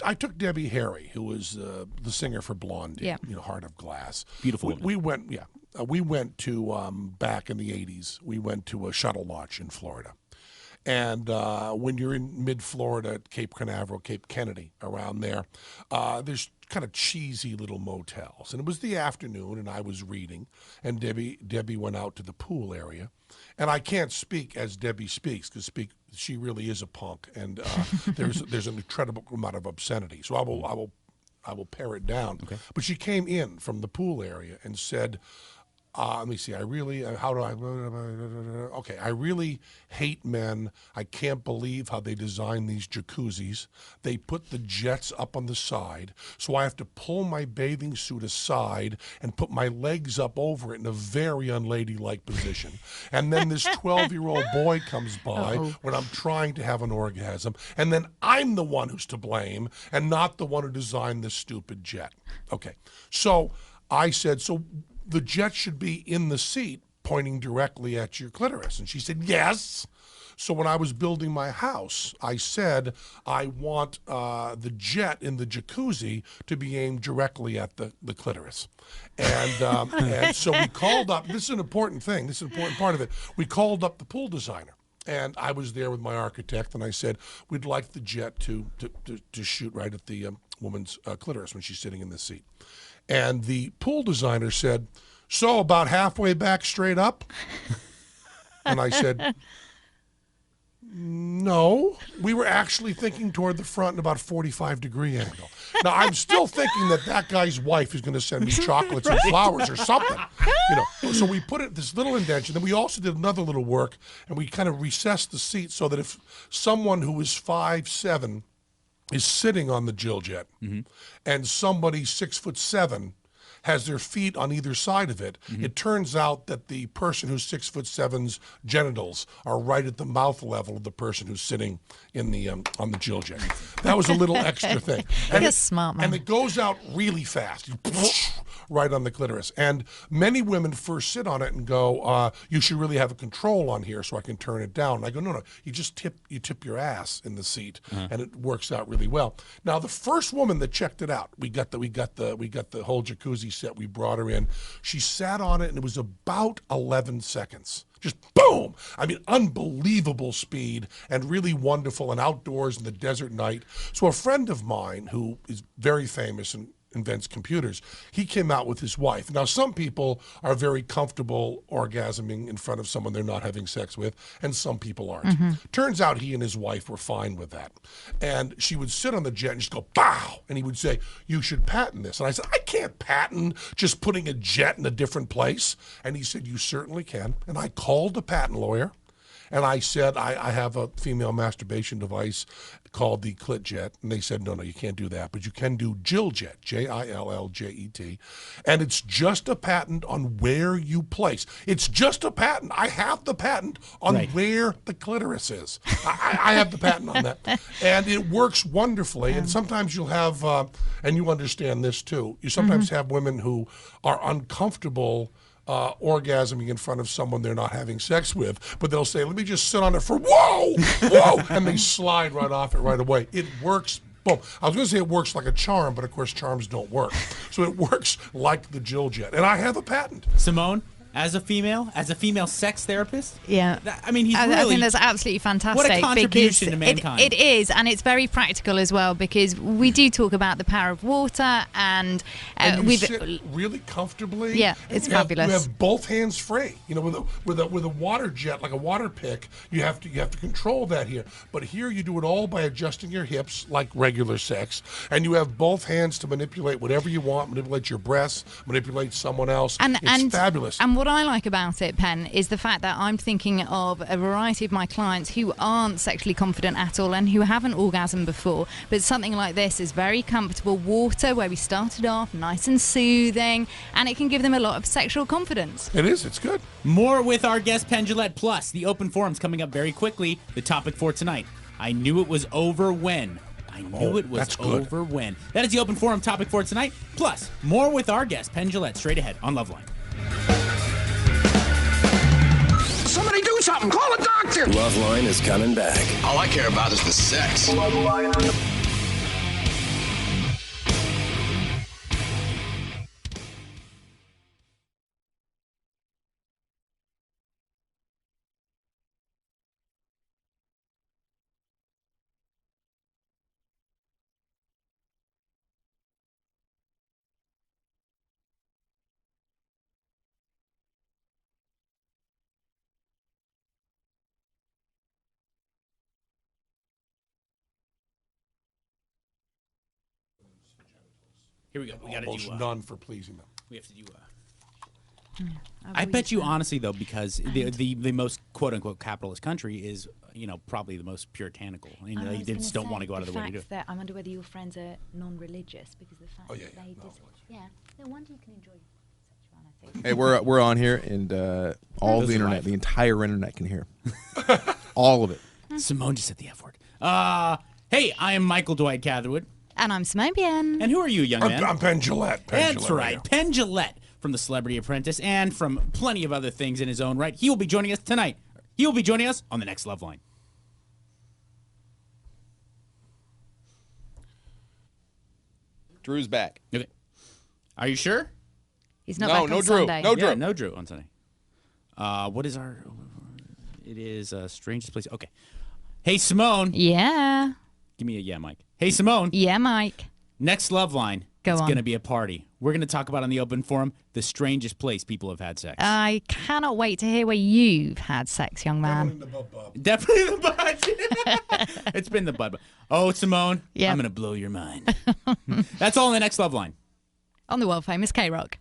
I took Debbie Harry, who was the singer for Blondie, Heart of Glass. Beautiful. We went to back in the 80s. We went to a shuttle launch in Florida. And when you're in mid-Florida, Cape Canaveral, Cape Kennedy, around there, there's kind of cheesy little motels. And it was the afternoon, and I was reading, and Debbie went out to the pool area. And I can't speak as Debbie speaks, because she really is a punk, and there's an incredible amount of obscenity. So I will pare it down. Okay. But she came in from the pool area and said, let me see. I really hate men. I can't believe how they design these jacuzzis. They put the jets up on the side, so I have to pull my bathing suit aside and put my legs up over it in a very unladylike position. And then this 12-year-old boy comes by when I'm trying to have an orgasm, and then I'm the one who's to blame and not the one who designed this stupid jet. Okay, so I said, so the jet should be in the seat pointing directly at your clitoris. And she said, yes. So when I was building my house, I said, I want the jet in the jacuzzi to be aimed directly at the clitoris. And so we called up, this is an important thing, this is an important part of it, we called up the pool designer. And I was there with my architect, and I said, we'd like the jet to shoot right at the woman's clitoris when she's sitting in the seat. And the pool designer said, so about halfway back straight up? And I said, no, we were actually thinking toward the front in about 45-degree angle. Now, I'm still thinking that guy's wife is going to send me chocolates and flowers or something. So we put it this little indentation. Then we also did another little work, and we kind of recessed the seat so that if someone who is 5'7" is sitting on the Jillette, and somebody 6'7" has their feet on either side of it, it turns out that the person who's 6'7's genitals are right at the mouth level of the person who's sitting in the on the Jillette. That was a little extra thing. Like a smart man. And it goes out really fast. Right on the clitoris. And many women first sit on it and go, you should really have a control on here so I can turn it down. And I go, no, you just tip your ass in the seat, and it works out really well. Now, the first woman that checked it out, we got the whole jacuzzi set. We brought her in. She sat on it, and it was about 11 seconds. Just boom! I mean, unbelievable speed and really wonderful, and outdoors in the desert night. So a friend of mine who is very famous and invents computers, he came out with his wife. Now, some people are very comfortable orgasming in front of someone they're not having sex with, and some people aren't. Turns out he and his wife were fine with that. And she would sit on the jet and just go, pow! And he would say, you should patent this. And I said, I can't patent just putting a jet in a different place. And he said, you certainly can. And I called a patent lawyer, And I said, I have a female masturbation device called the ClitJet. And they said, no, you can't do that. But you can do Jilljet, Jilljet. And it's just a patent on where you place. It's just a patent. I have the patent on where the clitoris is. I have the patent on that. And it works wonderfully. And sometimes you'll have, and you understand this too, you sometimes have women who are uncomfortable orgasming in front of someone they're not having sex with, but they'll say, let me just sit on it for whoa, and they slide right off it right away. It works. Boom. I was going to say it works like a charm, but of course charms don't work. So it works like the Jilljet. And I have a patent. Simone, as a female sex therapist, yeah, I mean, he's really, I think that's absolutely fantastic. What a contribution to mankind. It is, and it's very practical as well, because we do talk about the power of water, and you sit really comfortably. Yeah, it's fabulous. You have both hands free. You know, with a water jet, like a water pick, you have to control that here. But here you do it all by adjusting your hips like regular sex, and you have both hands to manipulate whatever you want, manipulate your breasts, manipulate someone else. It's fabulous. And what I like about it, Penn, is the fact that I'm thinking of a variety of my clients who aren't sexually confident at all and who haven't orgasmed before, but something like this is very comfortable water, where we started off nice and soothing, and it can give them a lot of sexual confidence. It is. It's good. More with our guest Penn Jillette, plus the open forum's coming up very quickly. The topic for tonight: I knew it was over when. I knew it was over when. That is the open forum topic for tonight. Plus, more with our guest Penn Jillette straight ahead on LoveLine. Somebody do something. Call a doctor. LoveLine is coming back. All I care about is the sex. Here we go. We got to Almost do none for pleasing them. We have to do. I bet you honestly though, because the most quote unquote capitalist country is, you know, probably the most puritanical. You know, they just don't want to go out of the way to do it. I wonder whether your friends are non-religious, because the fact that they no wonder you can enjoy sexuality. Hey, we're on here, and all of the internet, the entire internet can hear. All of it. Simone just said the F word. Hey, I am Michael Dwight Catherwood. And I'm Simone Bienne. And who are you, young man? I'm Penn Jillette. That's right, Penn Jillette from The Celebrity Apprentice and from plenty of other things in his own right. He will be joining us tonight. He will be joining us on the next LoveLine. Drew's back. Okay. Are you sure? He's not back on Drew. Sunday. No Drew. Yeah, no Drew on Sunday. What is our... It is Strangest Place. Okay. Hey, Simone. Yeah. Give me a yeah, Mike. Hey, Simone. Yeah, Mike. Next LoveLine. Go It's on. going to be a party. We're going to talk about on the open forum the strangest place people have had sex. I cannot wait to hear where you've had sex, young man. Definitely the butt. It's been the butt. Oh, Simone. Yep. I'm going to blow your mind. That's all in the next LoveLine. On the world famous K-Rock.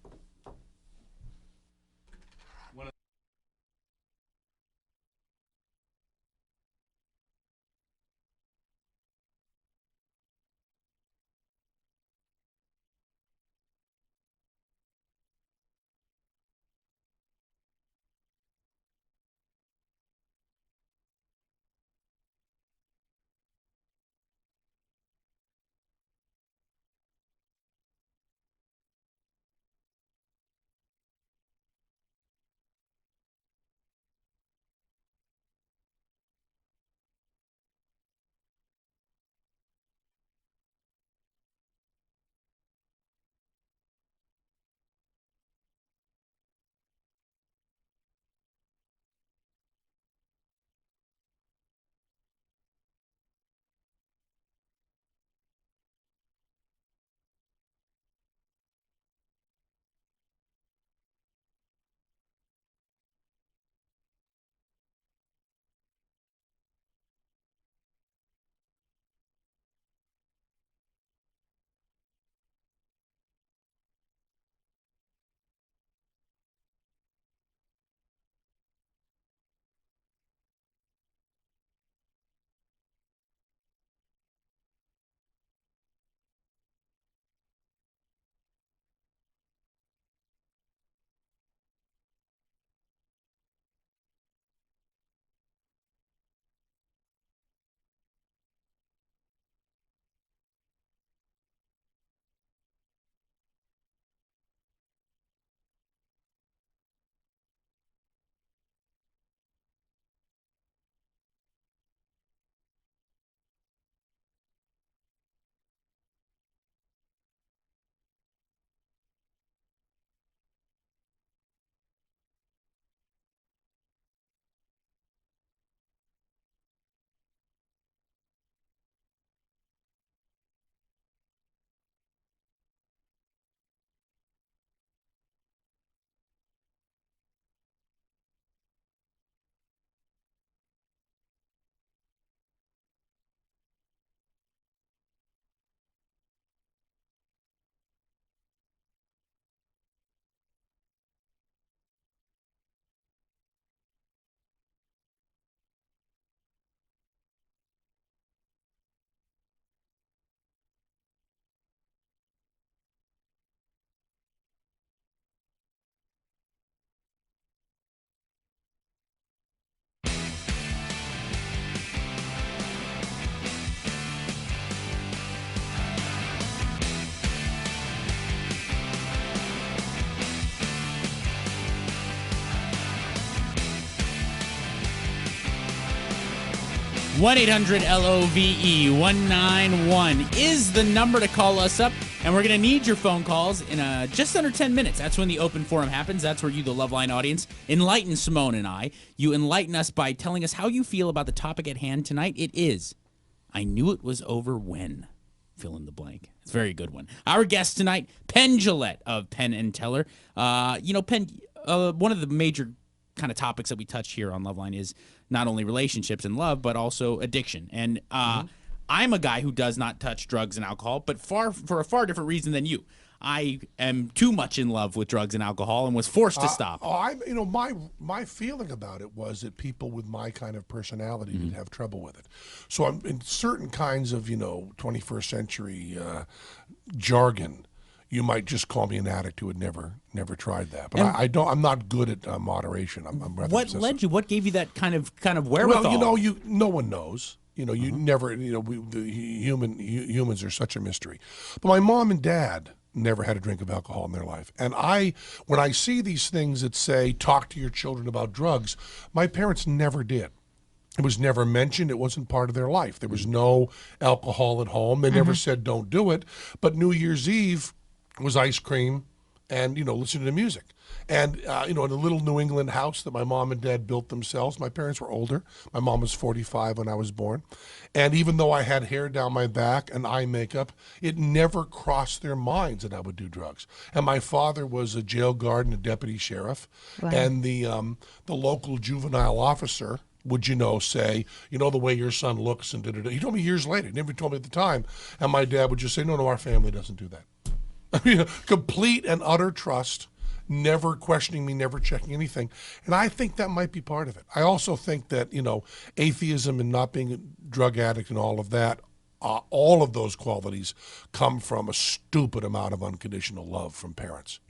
1-800-LOVE-191 is the number to call us up, and we're going to need your phone calls in just under 10 minutes. That's when the open forum happens. That's where you, the LoveLine audience, enlighten Simone and I. You enlighten us by telling us how you feel about the topic at hand tonight. It is, I knew it was over when. Fill in the blank. It's a very good one. Our guest tonight, Penn Jillette of Penn and Teller. Penn, one of the major kind of topics that we touch here on LoveLine is not only relationships and love, but also addiction. And I'm a guy who does not touch drugs and alcohol, but for a far different reason than you. I am too much in love with drugs and alcohol and was forced to stop. My feeling about it was that people with my kind of personality would have trouble with it. So I'm in certain kinds of 21st century jargon. You might just call me an addict who had never tried that. But I'm not good at moderation. I'm rather what obsessive. led you? What gave you that kind of wherewithal? Well, no one knows. You never. Humans are such a mystery. But my mom and dad never had a drink of alcohol in their life. And when I see these things that say, talk to your children about drugs, my parents never did. It was never mentioned. It wasn't part of their life. There was no alcohol at home. They never said, don't do it. But New Year's Eve was ice cream and, listening to music. And, in a little New England house that my mom and dad built themselves, my parents were older. My mom was 45 when I was born. And even though I had hair down my back and eye makeup, it never crossed their minds that I would do drugs. And my father was a jail guard and a deputy sheriff. Wow. And the local juvenile officer would, say, the way your son looks and da-da-da. He told me years later. He never told me at the time. And my dad would just say, no, our family doesn't do that. Complete and utter trust, never questioning me, never checking anything. And I think that might be part of it. I also think that, atheism and not being a drug addict and all of that, all of those qualities come from a stupid amount of unconditional love from parents.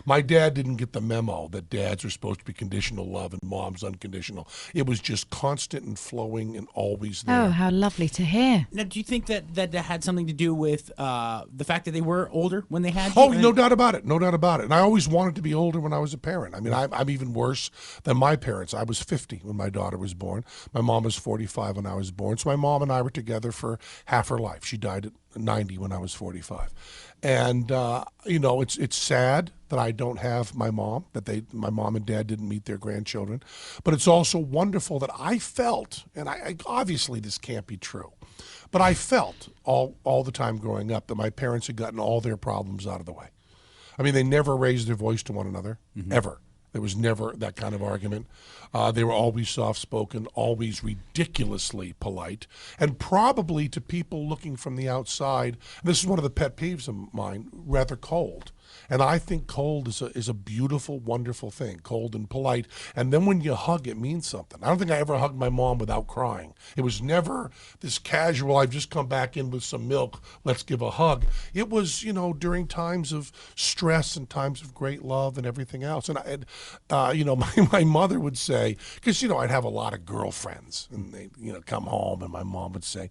My dad didn't get the memo that dads are supposed to be conditional love and mom's unconditional. It was just constant and flowing and always there. Oh, how lovely to hear. Now, do you think that had something to do with the fact that they were older when they had you? Oh, no doubt about it. No doubt about it. And I always wanted to be older when I was a parent. I mean, I'm even worse than my parents. I was 50 when my daughter was born. My mom was 45 when I was born. So my mom and I were together for half her life. She died at 90 when I was 45. And, it's sad that I don't have my mom, my mom and dad didn't meet their grandchildren. But it's also wonderful that I felt, and I obviously this can't be true, but I felt all the time growing up that my parents had gotten all their problems out of the way. I mean, they never raised their voice to one another, ever. There was never that kind of argument. They were always soft-spoken, always ridiculously polite, and probably to people looking from the outside, and this is one of the pet peeves of mine, rather cold. And I think cold is a beautiful, wonderful thing, cold and polite. And then when you hug, it means something. I don't think I ever hugged my mom without crying. It was never this casual, I've just come back in with some milk, let's give a hug. It was, during times of stress and times of great love and everything else. And, my mother would say, because, I'd have a lot of girlfriends, and they'd, come home, and my mom would say,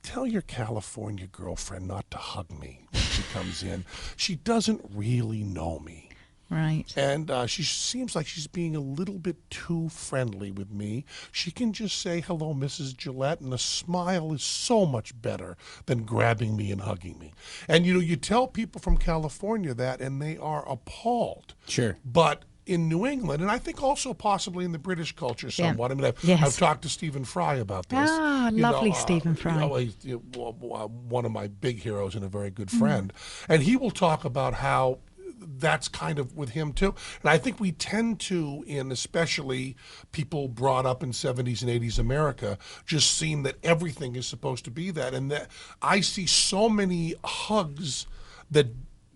tell your California girlfriend not to hug me when she comes in. She doesn't really know me. Right. And she seems like she's being a little bit too friendly with me. She can just say, hello, Mrs. Jillette, and a smile is so much better than grabbing me and hugging me. And, you tell people from California that, and they are appalled. Sure. But in New England, and I think also possibly in the British culture somewhat. Yeah. I mean, I've talked to Stephen Fry about this. Ah, lovely Stephen Fry. He's one of my big heroes and a very good friend. And he will talk about how that's kind of with him too. And I think we tend to, in especially people brought up in 70s and 80s America, just seem that everything is supposed to be that. And that I see so many hugs that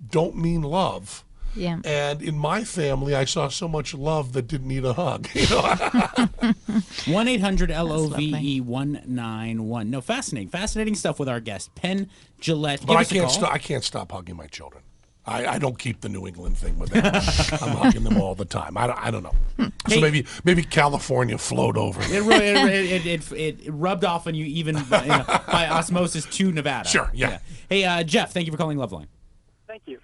don't mean love. Yeah. And in my family, I saw so much love that didn't need a hug. 1-800-LOVE-191. No, fascinating stuff with our guest, Penn Jillette. But I can't stop hugging my children. I don't keep the New England thing with them. I'm hugging them all the time. I don't know. So maybe California flowed over. It rubbed off on you even by osmosis to Nevada. Sure. Yeah. Hey, Jeff, thank you for calling LoveLine. Thank you.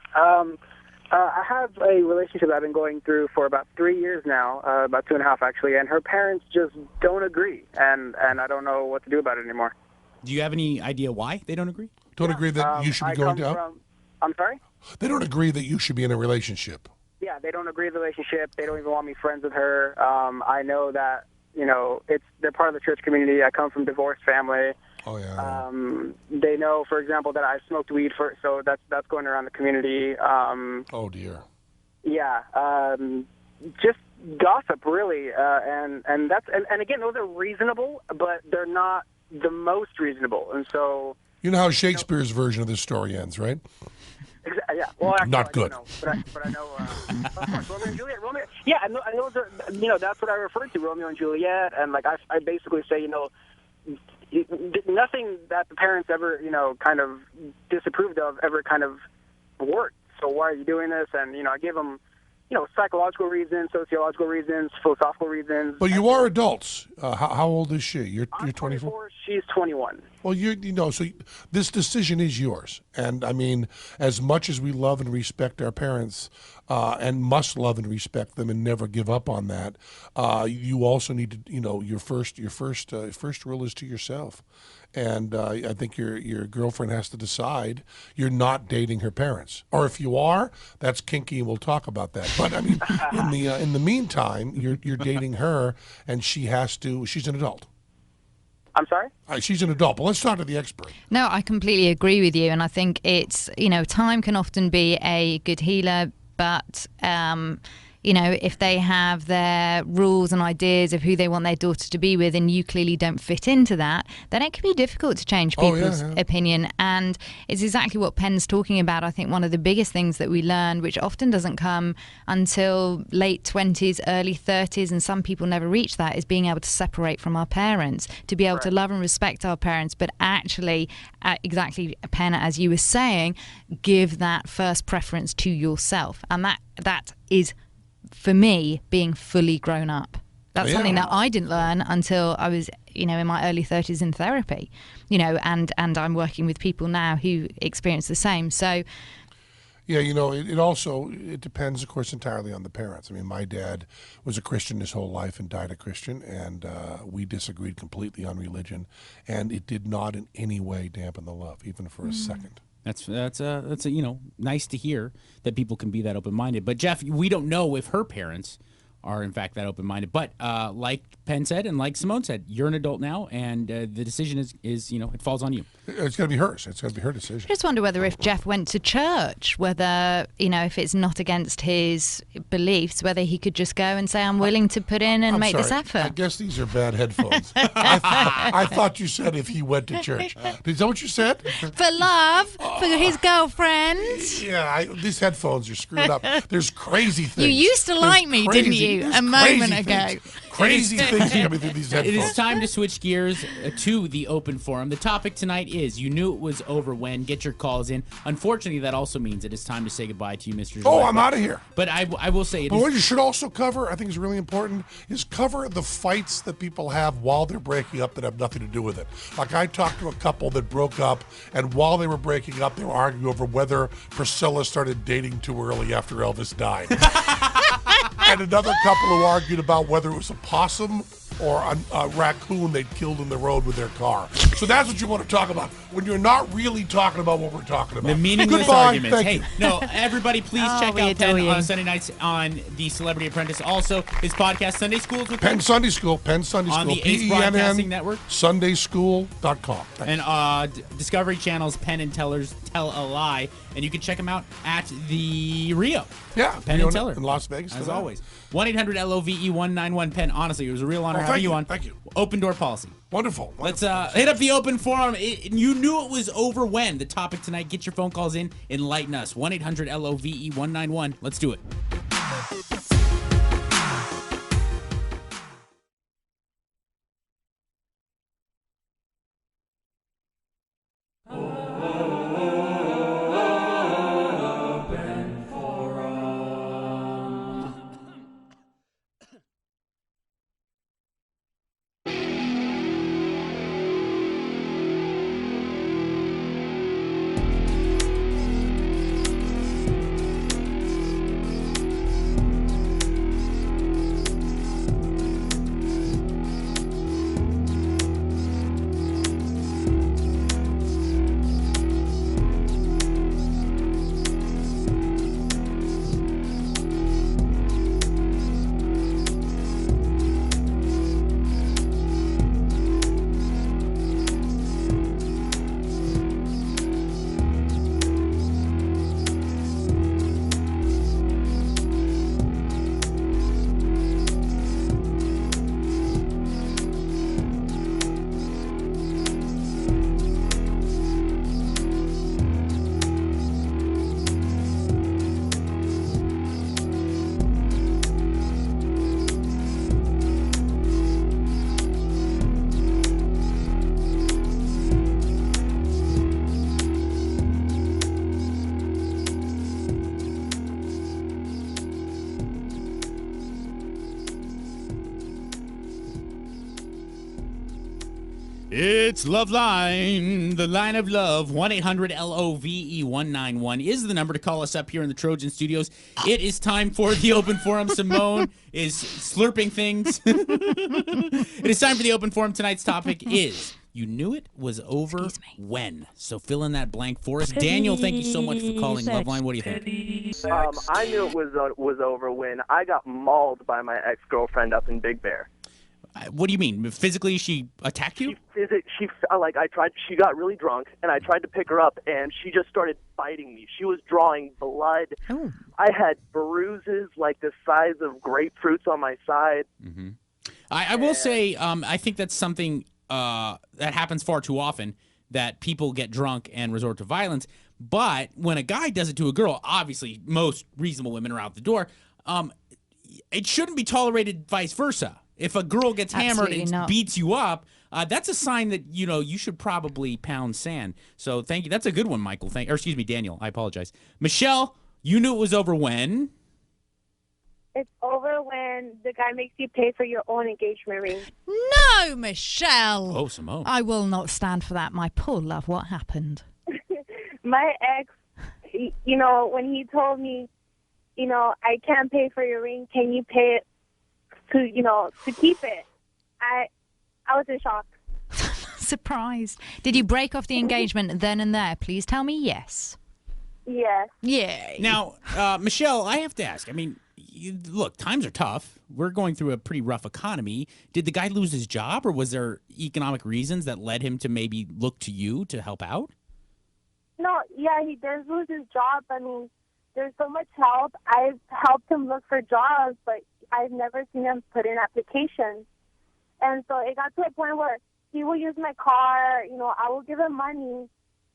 I have a relationship I've been going through for about 3 years now, about 2.5 actually, and her parents just don't agree, and I don't know what to do about it anymore. Do you have any idea why they don't agree? Don't agree that you should be going out? I'm sorry? They don't agree that you should be in a relationship. Yeah, they don't agree with the relationship. They don't even want me friends with her. I know that, they're part of the church community. I come from a divorced family. Oh, yeah. They know, for example, that I smoked weed, so that's going around the community. Oh, dear. Yeah, just gossip, really. And again, those are reasonable, but they're not the most reasonable. And so... You know how Shakespeare's version of this story ends, right? Yeah, well, actually, not good. But I know, of course, Romeo and Juliet. Yeah, I know those are, that's what I referred to, Romeo and Juliet, and like I basically say, nothing that the parents ever, kind of disapproved of ever kind of worked. So why are you doing this? And I give them, psychological reasons, sociological reasons, philosophical reasons. But you are adults. How old is she? You're 24. She's 21. Well, so this decision is yours. And I mean, as much as we love and respect our parents, and must love and respect them and never give up on that, you also need to, your first rule is to yourself. And I think your girlfriend has to decide you're not dating her parents, or if you are, that's kinky, and we'll talk about that. But I mean, in the meantime, you're dating her, and she's an adult. I'm sorry? She's an adult, but let's talk to the expert. No, I completely agree with you, and I think it's time can often be a good healer, but if they have their rules and ideas of who they want their daughter to be with, and you clearly don't fit into that, then it can be difficult to change people's opinion. And it's exactly what Penn's talking about. I think one of the biggest things that we learn, which often doesn't come until late 20s, early 30s, and some people never reach that, is being able to separate from our parents, to be able to love and respect our parents, but actually, exactly, Penn, as you were saying, give that first preference to yourself. And that is, for me, being fully grown up. That's something that I didn't learn until I was, in my early 30s in therapy, and I'm working with people now who experience the same. So, yeah, it depends, of course, entirely on the parents. I mean, my dad was a Christian his whole life and died a Christian, and we disagreed completely on religion, and it did not in any way dampen the love, even for a second. That's nice to hear that people can be that open-minded. But Jeff, we don't know if her parents are in fact that open-minded. But like Penn said and like Simone said, you're an adult now, and the decision is it falls on you. It's going to be hers. It's going to be her decision. I just wonder whether if Jeff went to church, whether, if it's not against his beliefs, whether he could just go and say, I'm willing to put in and make this effort. I guess these are bad headphones. I thought you said if he went to church. Is that what you said? For love, for his girlfriend. Yeah, these headphones are screwed up. There's crazy things. You used to like me, didn't you, a moment ago? Crazy things coming through these headphones. It is time to switch gears to the open forum. The topic tonight is you knew it was over when. Get your calls in. Unfortunately, that also means it is time to say goodbye to you, Mr. Oh, I'm out of here. But I will say it. But what you should also cover, I think is really important, is cover the fights that people have while they're breaking up that have nothing to do with it. Like I talked to a couple that broke up, and while they were breaking up, they were arguing over whether Priscilla started dating too early after Elvis died. And another couple who argued about whether it was a possum or a raccoon they'd killed in the road with their car. So that's what you want to talk about when you're not really talking about what we're talking about. The meaningless Goodbye. arguments. Thank Hey, no, everybody please check out Penn on Sunday nights on The Celebrity Apprentice. Also, his podcast, Sunday Schools with Penn Sunday School. On the Ace Broadcasting Network. Sundayschool.com. And Discovery Channel's Penn and Teller's Tell a Lie. And you can check them out at the Rio. Yeah, Penn and Teller. In Las Vegas. As always. 1-800-LOVE-191 Penn. Honestly, it was a real honor having you on. Thank you. Open door policy. Wonderful. Let's hit up the open forum. You knew it was over when. The topic tonight. Get your phone calls in. Enlighten us. 1-800-LOVE-191. Let's do it. It's LoveLine, the line of love. 1-800-LOVE-191 is the number to call us up here in the Trojan Studios. It is time for the open forum. Simone is slurping things. It is time for the open forum. Tonight's topic is, you knew it was over when. So fill in that blank for us. Daniel, thank you so much for calling LoveLine. What do you think? I knew it was over when I got mauled by my ex-girlfriend up in Big Bear. What do you mean? Physically, she attacked you? She got really drunk, and I tried to pick her up, and she just started biting me. She was drawing blood. Oh. I had bruises like the size of grapefruits on my side. Mm-hmm. I will say, I think that's something that happens far too often, that people get drunk and resort to violence. But when a guy does it to a girl, obviously most reasonable women are out the door. It shouldn't be tolerated vice versa. If a girl gets hammered and beats you up, that's a sign that, you should probably pound sand. So thank you. That's a good one, Michael. Daniel. I apologize. Michelle, you knew it was over when? It's over when the guy makes you pay for your own engagement ring. No, Michelle. Oh, Simone. I will not stand for that. My poor love. What happened? My ex, when he told me, I can't pay for your ring, can you pay it to keep it? I was in shock. Surprised. Did you break off the engagement then and there? Please tell me yes. Yes. Yeah. Now, Michelle, I have to ask. I mean, look, times are tough. We're going through a pretty rough economy. Did the guy lose his job, or was there economic reasons that led him to maybe look to you to help out? No, yeah, he does lose his job. I mean, there's so much help. I've helped him look for jobs, but I've never seen him put in applications. And so it got to a point where he will use my car, I will give him money.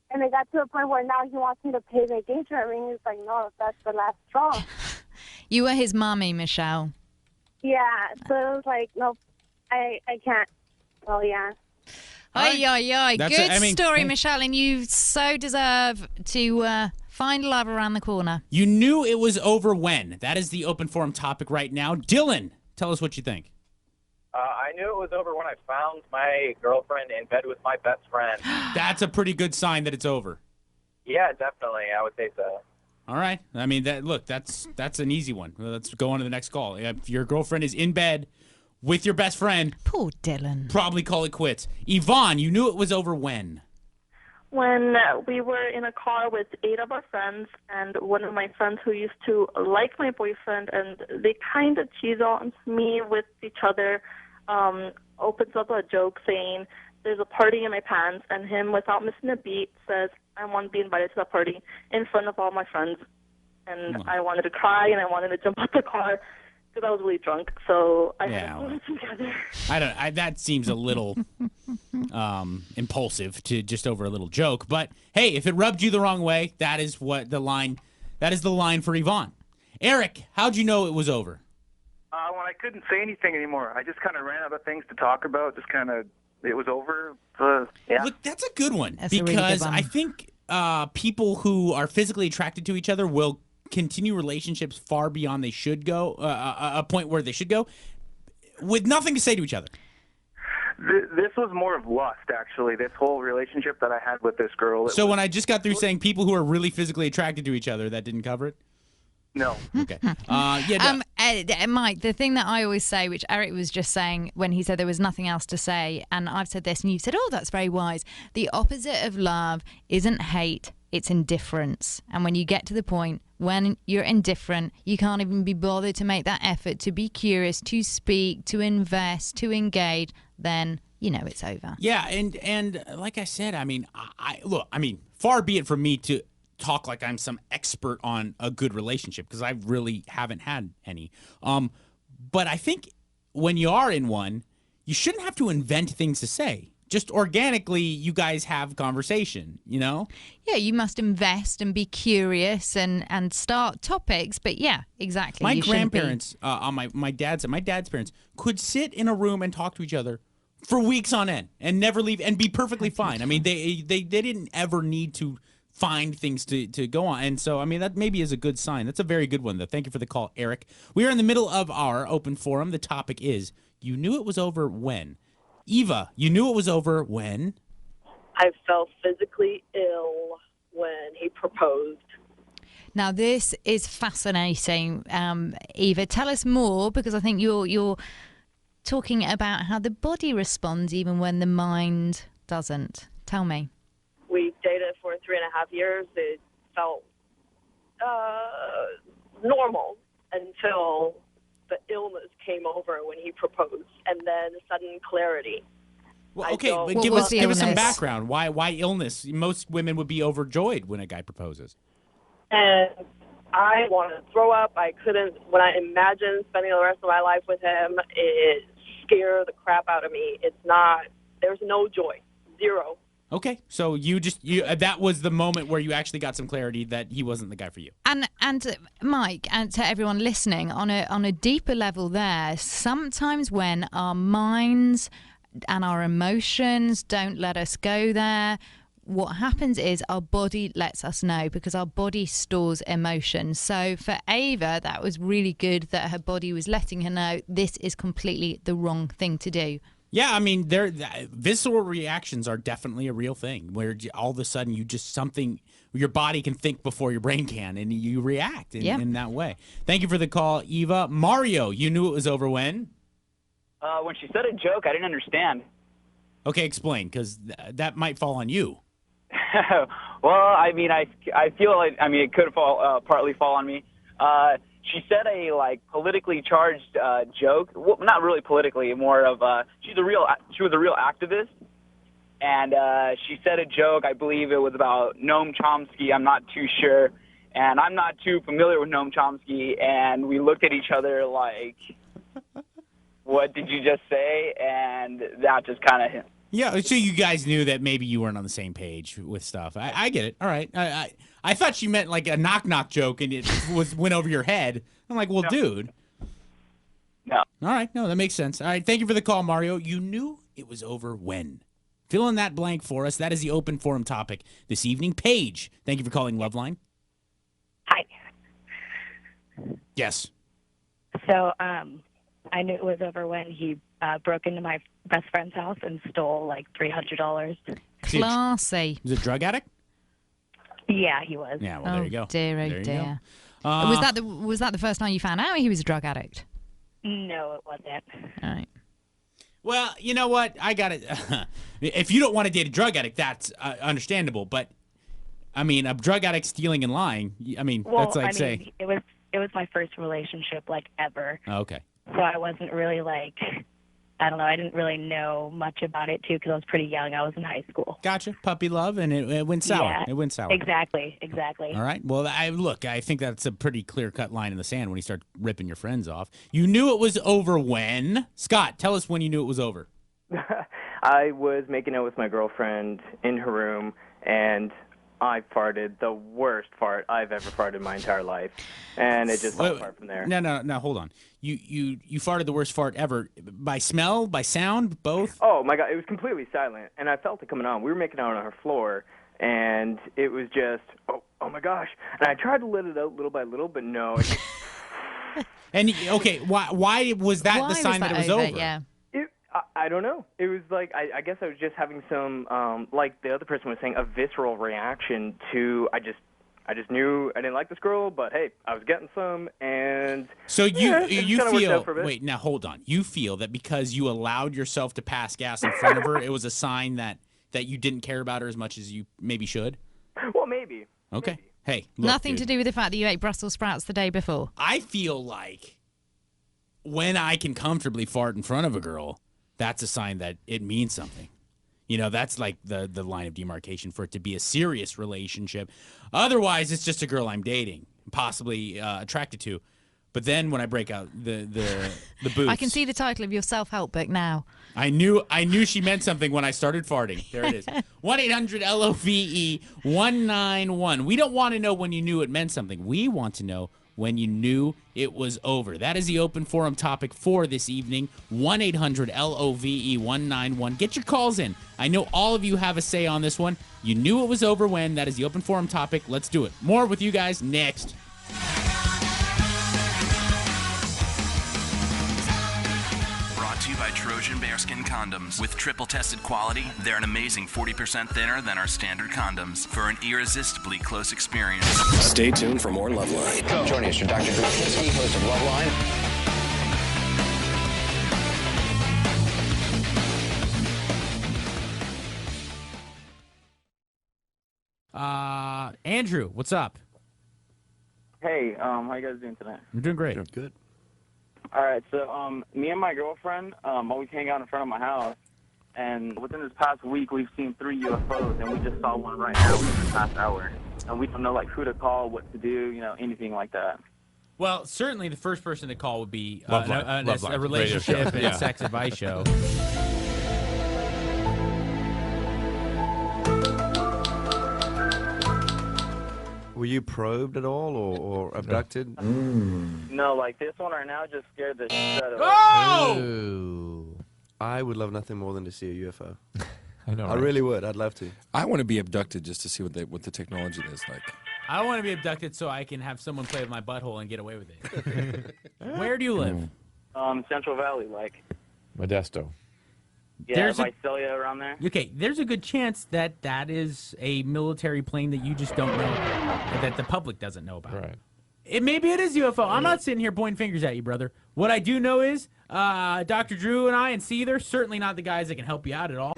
And it got to a point where now he wants me to pay the engagement ring. It's like, no, that's the last straw. You were his mommy, Michelle. Yeah, so it was like, nope, I can't. Oh, yeah. Ay. Good story, hey. Michelle, and you so deserve to find love around the corner. You knew it was over when. That is the open forum topic right now. Dylan, tell us what you think. I knew it was over when I found my girlfriend in bed with my best friend. That's a pretty good sign that it's over. Yeah, definitely. I would say so. All right. I mean, that's an easy one. Let's go on to the next call. If your girlfriend is in bed with your best friend, poor Dylan, probably call it quits. Yvonne, you knew it was over when? When we were in a car with 8 of our friends, and one of my friends who used to like my boyfriend, and they kind of cheese on me with each other, opens up a joke saying, there's a party in my pants, and him, without missing a beat, says, I want to be invited to that party in front of all my friends. And I wanted to cry, and I wanted to jump out the car because I was really drunk. So I had to put it together. That seems a little impulsive to just over a little joke. But hey, if it rubbed you the wrong way, that is the line for Yvonne. Eric, how'd you know it was over? When I couldn't say anything anymore, I just kind of ran out of things to talk about. It was over. Yeah. Look, that's a good one. That's a really because good one. I think people who are physically attracted to each other will continue relationships far beyond they should go, a point where they should go, with nothing to say to each other. This was more of lust, actually, this whole relationship that I had with this girl. So when I just got through saying people who are really physically attracted to each other, that didn't cover it? No. Okay. Mike, the thing that I always say, which Eric was just saying when he said there was nothing else to say, and I've said this and you've said, oh, that's very wise. The opposite of love isn't hate, it's indifference. And when you get to the point when you're indifferent, you can't even be bothered to make that effort to be curious, to speak, to invest, to engage, then it's over. Yeah, and like I said, far be it from me to talk like I'm some expert on a good relationship, because I really haven't had any. But I think when you are in one, you shouldn't have to invent things to say. Just organically, you guys have conversation, Yeah, you must invest and be curious and start topics. But yeah, exactly. My grandparents, on my dad's parents, could sit in a room and talk to each other for weeks on end and never leave and be perfectly fine. I mean, they didn't ever need to find things to go on. And so, that maybe is a good sign. That's a very good one, though. Thank you for the call, Eric. We are in the middle of our open forum. The topic is, you knew it was over when? Eva, you knew it was over when? I felt physically ill when he proposed. Now, this is fascinating. Eva, tell us more, because I think you're talking about how the body responds even when the mind doesn't. Tell me. We dated for 3.5 years. It felt normal until the illness came over when he proposed, and then sudden clarity. Well, okay, but give us some background. Why illness? Most women would be overjoyed when a guy proposes. And I wanted to throw up. I couldn't. When I imagined spending the rest of my life with him, it scared the crap out of me. It's not. There's no joy. Zero. Okay, so you that was the moment where you actually got some clarity that he wasn't the guy for you. And Mike, and to everyone listening, on a deeper level there, sometimes when our minds and our emotions don't let us go there, what happens is our body lets us know, because our body stores emotion. So for Ava, that was really good that her body was letting her know this is completely the wrong thing to do. Yeah, I mean, visceral reactions are definitely a real thing, where all of a sudden your body can think before your brain can, and you react in that way. Thank you for the call, Eva. Mario, you knew it was over when? When she said a joke, I didn't understand. Okay, explain, because that might fall on you. Well, I mean, I feel like, I mean, it could partly fall on me. She said a politically charged joke. Well, not really politically, more of she was a real activist, and she said a joke. I believe it was about Noam Chomsky. I'm not too sure, and I'm not too familiar with Noam Chomsky. And we looked at each other like, "What did you just say?" And that just kind of. Yeah, so you guys knew that maybe you weren't on the same page with stuff. I get it. All right. I thought she meant like a knock-knock joke and it went over your head. I'm like, well, no. Dude. No. All right. No, that makes sense. All right. Thank you for the call, Mario. You knew it was over when? Fill in that blank for us. That is the open forum topic this evening. Paige, thank you for calling LoveLine. Hi. Yes. So I knew it was over when he broke into my best friend's house and stole like $300. Classy. Was it a drug addict? Yeah, he was. Yeah, well, there you go. Dear, there dear. Was that the first time you found out he was a drug addict? No, it wasn't. All right. Well, you know what? I got it. If you don't want to date a drug addict, that's understandable. But, I mean, a drug addict stealing and lying, I mean, that's like saying... It was my first relationship, like, ever. Oh, okay. So I wasn't really like, I don't know, I didn't really know much about it, too, because I was pretty young. I was in high school. Gotcha. Puppy love, and it went sour. Yeah, it went sour. Exactly. All right. Well, I think that's a pretty clear-cut line in the sand when you start ripping your friends off. You knew it was over when? Scott, tell us when you knew it was over. I was making out with my girlfriend in her room, and I farted the worst fart I've ever farted in my entire life, and it just fell apart from there. No, hold on. You farted the worst fart ever. By smell, by sound, both? Oh, my God. It was completely silent, and I felt it coming on. We were making out on her floor, and it was just, oh my gosh. And I tried to let it out little by little, but no. And, okay, why was that the sign that it was over? Yeah. I don't know. It was like, I guess I was just having some, like the other person was saying, a visceral reaction to, I just knew I didn't like this girl, but hey, I was getting some, and so you feel, wait, now hold on. You feel that because you allowed yourself to pass gas in front of her, it was a sign that you didn't care about her as much as you maybe should? Well, maybe. Okay. Maybe. Hey, look, nothing to do with the fact that you ate Brussels sprouts the day before. I feel like when I can comfortably fart in front of a girl, that's a sign that it means something. You know, that's like the line of demarcation for it to be a serious relationship. Otherwise, it's just a girl I'm dating, possibly attracted to. But then when I break out the boots, I can see the title of your self-help book now. I knew she meant something when I started farting. There it is. 1-800-LOVE-191. We don't want to know when you knew it meant something. We want to know when you knew it was over. That is the open forum topic for this evening. 1-800-LOVE-191. Get your calls in. I know all of you have a say on this one. You knew it was over when. That is the open forum topic. Let's do it. More with you guys next. Brought to you by Trojan Bearskin Condoms. With triple-tested quality, they're an amazing 40% thinner than our standard condoms for an irresistibly close experience. Stay tuned for more LoveLine. Joining us, Dr. Drew Kinski, host of LoveLine. Andrew, what's up? Hey, how you guys doing tonight? I'm doing great. Good. All right, so me and my girlfriend always hang out in front of my house, and within this past week, we've seen 3 UFOs, and we just saw one right now within the past hour. And we don't know like who to call, what to do, anything like that. Well, certainly the first person to call would be LoveLine. a relationship and Yeah. sex advice show. Were you probed at all or abducted? No, like this one right now just scared the shit out of us. Oh! I would love nothing more than to see a UFO. I know. I really would. I'd love to. I want to be abducted just to see what the technology is like. I want to be abducted so I can have someone play with my butthole and get away with it. Where do you live? Central Valley, like. Modesto. Yeah, There's Visalia around there. Okay, there's a good chance that that is a military plane that you just don't know about, that the public doesn't know about. Right. Maybe it is UFO. I'm not sitting here pointing fingers at you, brother. What I do know is Dr. Drew and I and Seether, certainly not the guys that can help you out at all.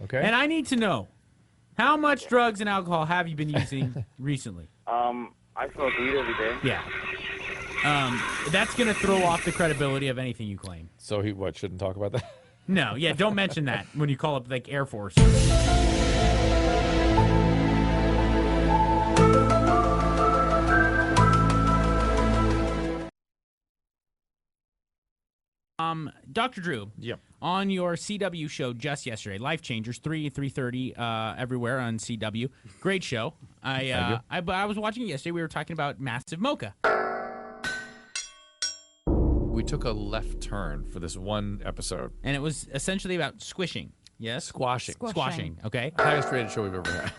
Okay. And I need to know, how much drugs and alcohol have you been using recently? I smoke weed every day. Yeah. That's going to throw off the credibility of anything you claim. So he shouldn't talk about that? No, yeah, don't mention that when you call up like Air Force. Dr. Drew. Yep. On your CW show just yesterday, Life Changers, 3:30 everywhere on CW. Great show. I was watching it yesterday. We were talking about Massive Mocha. We took a left turn for this one episode. And it was essentially about squishing. Yes? Squashing. Squashing, okay? Highest rated show we've ever had.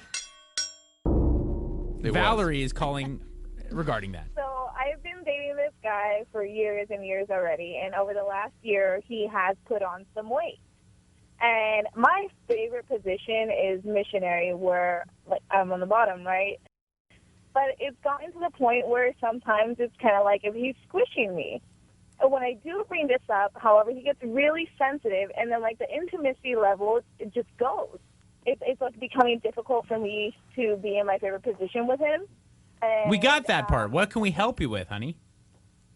Valerie is calling regarding that. So I've been dating this guy for years and years already, and over the last year, he has put on some weight. And my favorite position is missionary, where like I'm on the bottom, right? But it's gotten to the point where sometimes it's kind of like if he's squishing me. And when I do bring this up, however, he gets really sensitive, and then like the intimacy level, it just goes. It's like becoming difficult for me to be in my favorite position with him. And, We got that part. What can we help you with, honey?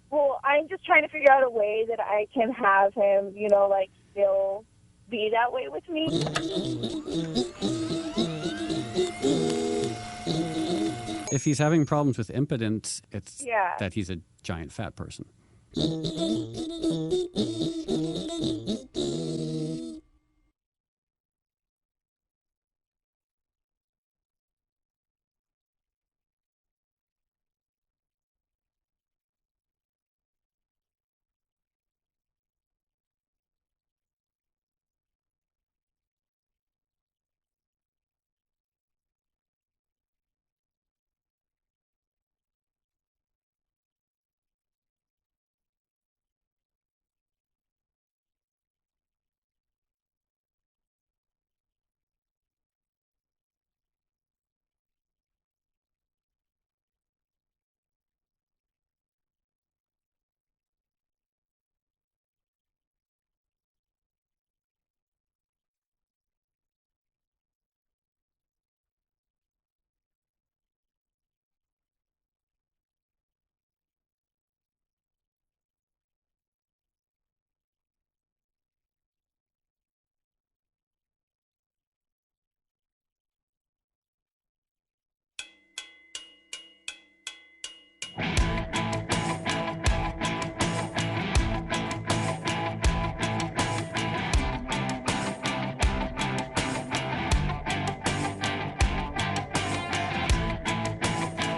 Well, I'm just trying to figure out a way that I can have him, like still be that way with me. If he's having problems with impotence, it's Yeah. that he's a giant fat person.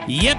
Yep.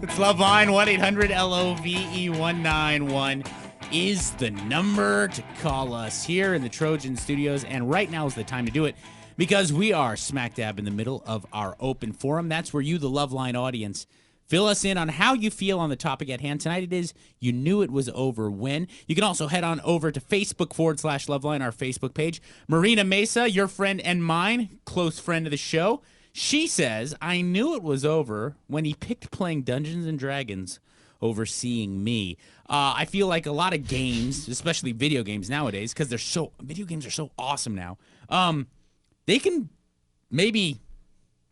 It's LoveLine. 1-800-LOVE-191 is the number to call us here in the Trojan Studios. And right now is the time to do it because we are smack dab in the middle of our open forum. That's where you, the LoveLine audience, Fill us in on how you feel on the topic at hand. Tonight it is You Knew It Was Over When. You can also head on over to Facebook.com/LoveLine, our Facebook page. Marina Mesa, your friend and mine, close friend of the show. She says, I knew it was over when he picked playing Dungeons and Dragons over seeing me. I feel like a lot of games, especially video games nowadays, because video games are so awesome now, they can maybe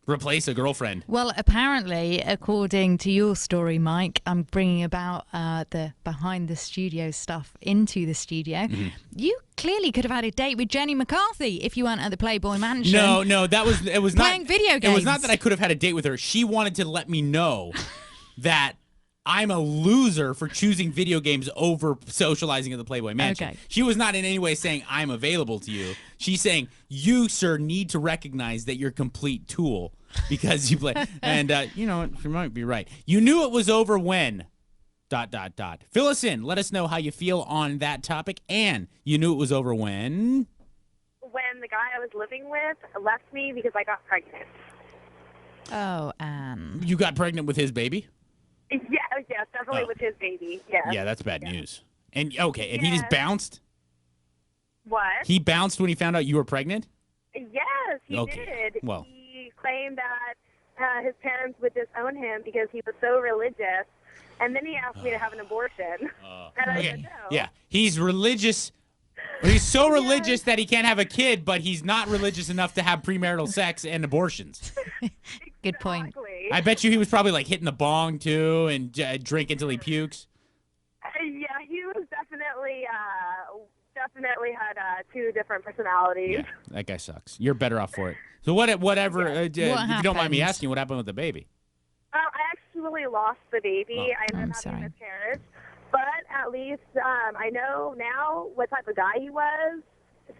replace a girlfriend. Well, apparently, according to your story, Mike, I'm bringing about the behind the studio stuff into the studio. Mm-hmm. You clearly could have had a date with Jenny McCarthy if you weren't at the Playboy Mansion. No, it was playing video games. It was not that I could have had a date with her. She wanted to let me know that I'm a loser for choosing video games over socializing at the Playboy Mansion. Okay. She was not in any way saying I'm available to you. She's saying you, sir, need to recognize that you're a complete tool because you play. And you know what? She might be right. You knew it was over when... ... Fill us in. Let us know how you feel on that topic. And you knew it was over when... When the guy I was living with left me because I got pregnant. Oh, Anne. You got pregnant with his baby? Yeah, definitely with his baby. Yeah. Yeah, that's bad news. And okay, and he just bounced? What? He bounced when he found out you were pregnant? Yes, he did. Well, he claimed that his parents would disown him because he was so religious, and then he asked me to have an abortion. And I said no. Yeah, he's religious. He's so religious that he can't have a kid, but he's not religious enough to have premarital sex and abortions. Good point. I bet you he was probably like hitting the bong too and drink until he pukes. Yeah, he was definitely had two different personalities. Yeah, that guy sucks. You're better off for it. So whatever. If you don't mind me asking, what happened with the baby? I actually lost the baby. I ended up having a miscarriage. But at least I know now what type of guy he was.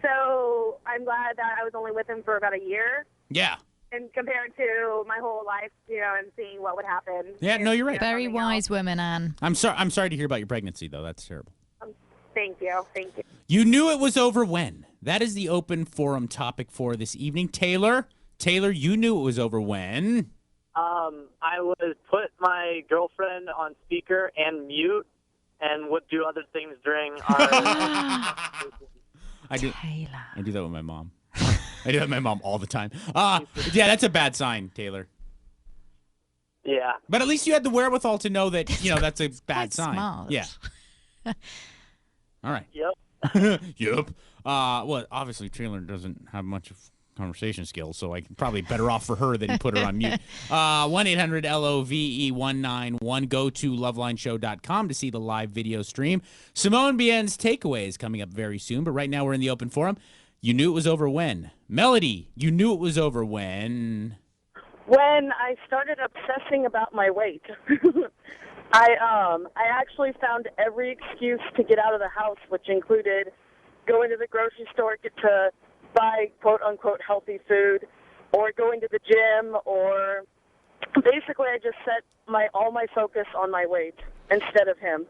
So I'm glad that I was only with him for about a year. Yeah. And compared to my whole life, and seeing what would happen. Yeah, no, you're right. Very wise women, Anne. I'm sorry to hear about your pregnancy, though. That's terrible. Thank you. You knew it was over when? That is the open forum topic for this evening. Taylor, you knew it was over when? I would put my girlfriend on speaker and mute and would do other things during our... I do that with my mom. I do that with my mom all the time. Yeah, that's a bad sign, Taylor. Yeah. But at least you had the wherewithal to know that, that's a bad sign. Smart. Yeah. All right. Yep. Yep. Well, obviously Taylor doesn't have much of conversation skills, so I probably better off for her than put her on mute. 1-800-LOVE-191. Go to lovelineshow.com to see the live video stream. Simone Bienne's takeaway is coming up very soon, but right now we're in the open forum. You knew it was over when? Melody, you knew it was over when? When I started obsessing about my weight. I actually found every excuse to get out of the house, which included going to the grocery store to buy quote-unquote healthy food, or going to the gym, or basically I just set all my focus on my weight instead of him.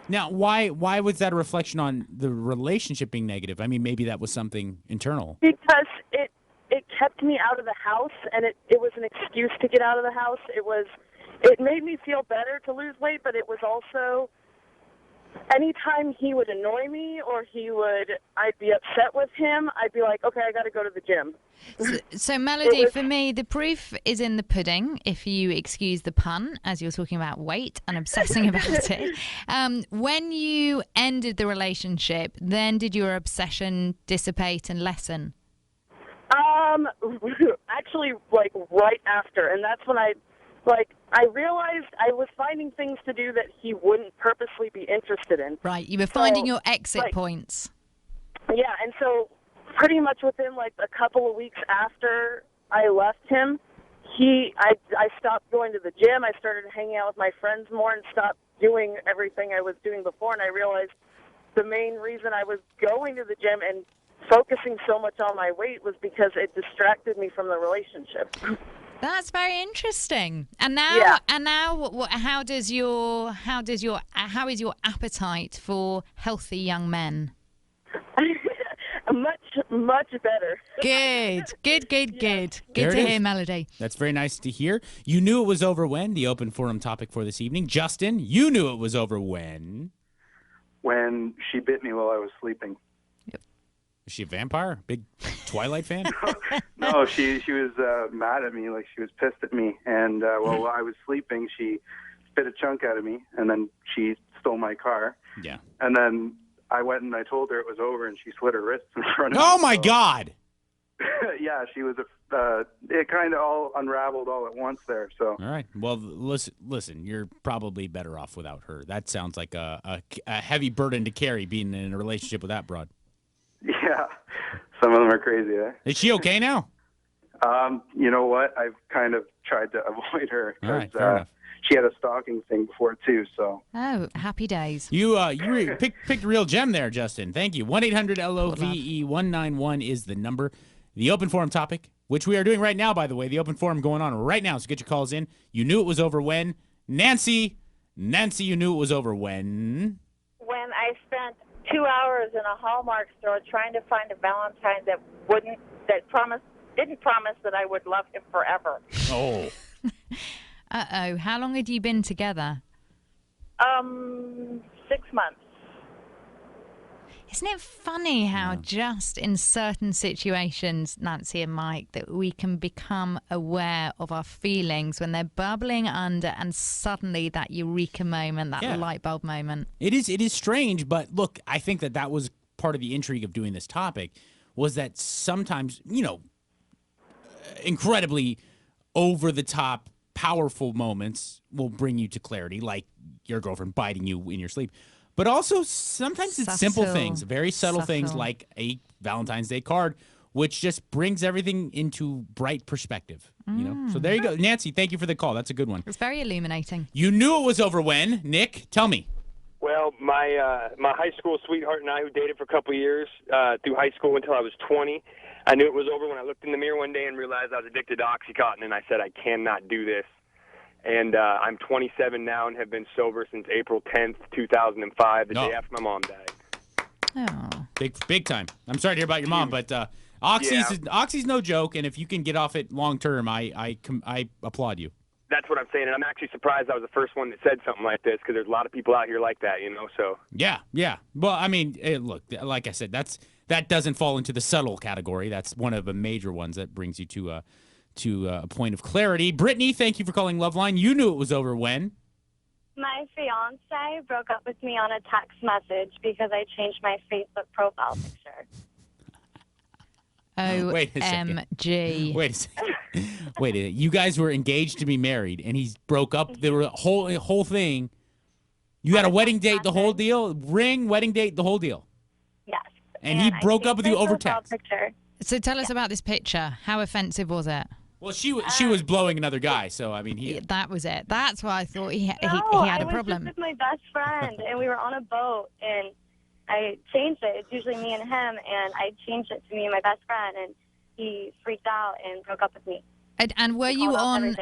Now, why was that a reflection on the relationship being negative? I mean, maybe that was something internal. Because it kept me out of the house, and it was an excuse to get out of the house. It made me feel better to lose weight, but it was also anytime he would annoy me or I'd be upset with him, I'd be like, okay, I got to go to the gym. So Melody, for me, the proof is in the pudding, if you excuse the pun, as you're talking about weight and obsessing about it. When you ended the relationship, then did your obsession dissipate and lessen? Actually, right after, and that's when I realized I was finding things to do that he wouldn't purposely be interested in. Right, you were finding your exit points. Yeah, and so pretty much within a couple of weeks after I left him, I stopped going to the gym. I started hanging out with my friends more and stopped doing everything I was doing before. And I realized the main reason I was going to the gym and focusing so much on my weight was because it distracted me from the relationship. That's very interesting. And now, how is your appetite for healthy young men? Much better. Good. Good There to it hear, is. Melody. That's very nice to hear. You knew it was over when? The open forum topic for this evening. Justin, you knew it was over when? When she bit me while I was sleeping. Is she a vampire? Big Twilight fan? No, she was mad at me, like she was pissed at me. And while I was sleeping, she bit a chunk out of me, and then she stole my car. Yeah. And then I went and I told her it was over, and she slit her wrists in front of me. Oh, my God. Yeah, she was it kind of all unraveled all at once there. So. All right. Well, listen, you're probably better off without her. That sounds like a heavy burden to carry, being in a relationship with that broad. Yeah, some of them are crazy, eh? Is she okay now? You know what? I've kind of tried to avoid her. All right, fair enough. She had a stalking thing before, too, so. Oh, happy days. You picked a real gem there, Justin. Thank you. 1-800-LOVE-191 is the number. The open forum topic, which we are doing right now, by the way. The open forum going on right now, so get your calls in. You knew it was over when? Nancy, you knew it was over when? When I spent 2 hours in a Hallmark store trying to find a Valentine that didn't promise that I would love him forever. Oh. Uh-oh. How long had you been together? 6 months. Isn't it funny how just in certain situations, Nancy and Mike, that we can become aware of our feelings when they're bubbling under, and suddenly that eureka moment, that light bulb moment. It is strange, but look, I think that was part of the intrigue of doing this topic, was that sometimes, incredibly over-the-top, powerful moments will bring you to clarity, like your girlfriend biting you in your sleep. But also, sometimes it's simple things, very subtle things like a Valentine's Day card, which just brings everything into bright perspective. So there you go. Nancy, thank you for the call. That's a good one. It's very illuminating. You knew it was over when? Nick, tell me. Well, my high school sweetheart and I, who dated for a couple of years through high school until I was 20, I knew it was over when I looked in the mirror one day and realized I was addicted to Oxycontin, and I said, I cannot do this. And I'm 27 now and have been sober since April 10th, 2005, the day after my mom died. Oh. Big time. I'm sorry to hear about your mom, but Oxy's no joke, and if you can get off it long term, I applaud you. That's what I'm saying, and I'm actually surprised I was the first one that said something like this, because there's a lot of people out here like that, so. Yeah. Well, I mean, look, like I said, that doesn't fall into the subtle category. That's one of the major ones that brings you to a point of clarity. Brittany, thank you for calling LoveLine. You knew it was over when? My fiance broke up with me on a text message because I changed my Facebook profile picture. OMG. Wait a second. You guys were engaged to be married, and he broke up. There were a whole thing. You had a wedding date, the whole deal? Ring, wedding date, the whole deal? Yes. And he broke up with you over text? So tell us about this picture. How offensive was it? Well, she was blowing another guy, so I mean, that was it. That's why I thought he had a problem. I was just with my best friend, and we were on a boat, and I changed it. It's usually me and him, and I changed it to me and my best friend, and he freaked out and broke up with me. And were you on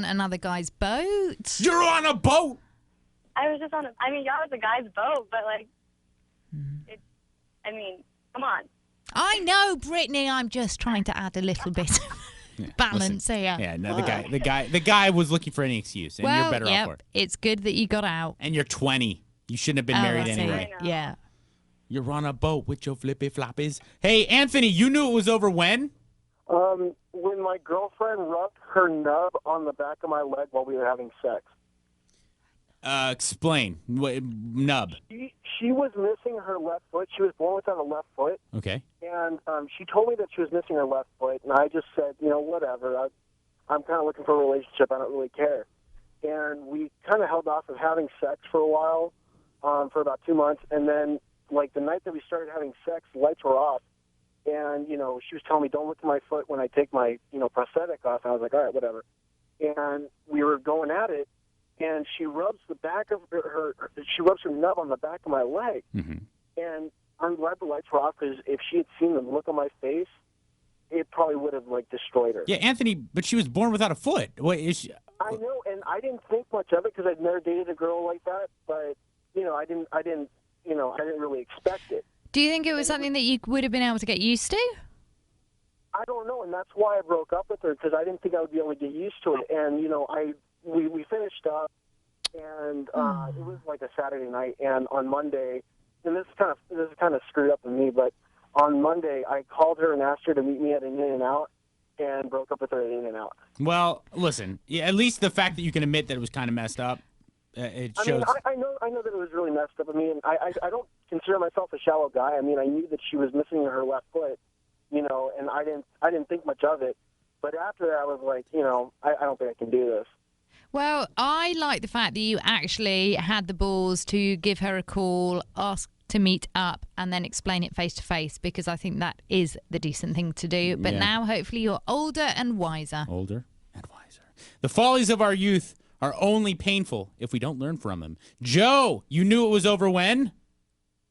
another guy's boat? You're on a boat. I was just on. I mean, y'all was a guy's boat, but like, come on. I know, Brittany. I'm just trying to add a little bit of balance here. Yeah, no, the guy was looking for any excuse, and you're better off for it. It's good that you got out. And you're 20. You shouldn't have been married anyway. Yeah. You're on a boat with your flippy floppies. Hey, Anthony, you knew it was over when? When my girlfriend rubbed her nub on the back of my leg while we were having sex. Explain. Nub. She was missing her left foot. She was born without a left foot. Okay. And she told me that she was missing her left foot, and I just said, whatever. I'm kind of looking for a relationship. I don't really care. And we kind of held off of having sex for a while, for about 2 months. And then, like, the night that we started having sex, the lights were off. And, she was telling me, don't look at my foot when I take my, prosthetic off. And I was like, all right, whatever. And we were going at it. And she rubs the back of she rubs her nub on the back of my leg. Mm-hmm. And I'm glad the lights were off, because if she had seen the look on my face, it probably would have, destroyed her. Yeah, Anthony, but she was born without a foot. What is she? I know, and I didn't think much of it because I'd never dated a girl like that. But I didn't really expect it. Do you think it was something that you would have been able to get used to? I don't know, and that's why I broke up with her, because I didn't think I would be able to get used to it. And we finished up, and it was like a Saturday night. And on Monday, and this is kind of screwed up with me, but on Monday I called her and asked her to meet me at an In-N-Out, and broke up with her at In-N-Out. Well, listen, at least the fact that you can admit that it was kind of messed up, it shows. I know that it was really messed up. I mean, I don't consider myself a shallow guy. I mean, I knew that she was missing her left foot, and I didn't think much of it. But after that, I was like, I don't think I can do this. Well, I like the fact that you actually had the balls to give her a call, ask to meet up, and then explain it face to face, because I think that is the decent thing to do. But now, hopefully, you're older and wiser. Older and wiser. The follies of our youth are only painful if we don't learn from them. Joe, you knew it was over when?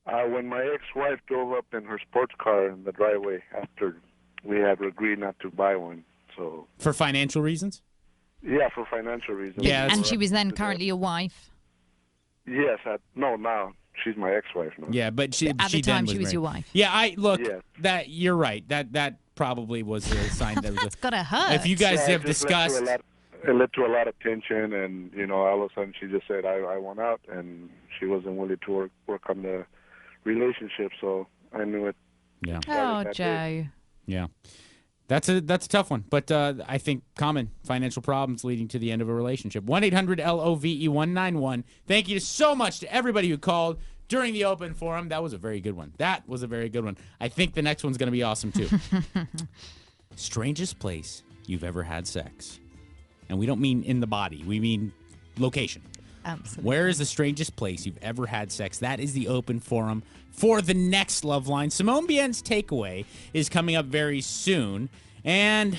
When my ex-wife drove up in her sports car in the driveway after we had agreed not to buy one. So for financial reasons? Yeah, for financial reasons. Yeah, and she was then currently your wife? Yes. No, now she's my ex-wife now. Yeah, but at the time she was your wife. Yeah, that you're right. That probably was a sign that was it's gotta hurt. If you guys have discussed. It led to a lot of tension, and all of a sudden she just said, "I want out," and she wasn't willing to work on the relationship. So I knew it. Yeah. Oh, Joe. Yeah, that's a tough one, but I think common financial problems leading to the end of a relationship. 1-800-LOVE-191. Thank you so much to everybody who called during the open forum. That was a very good one. I think the next one's going to be awesome too. Strangest place you've ever had sex. And we don't mean in the body. We mean location. Absolutely. Where is the strangest place you've ever had sex? That is the open forum for the next Love Line. Simone Bienne's takeaway is coming up very soon. And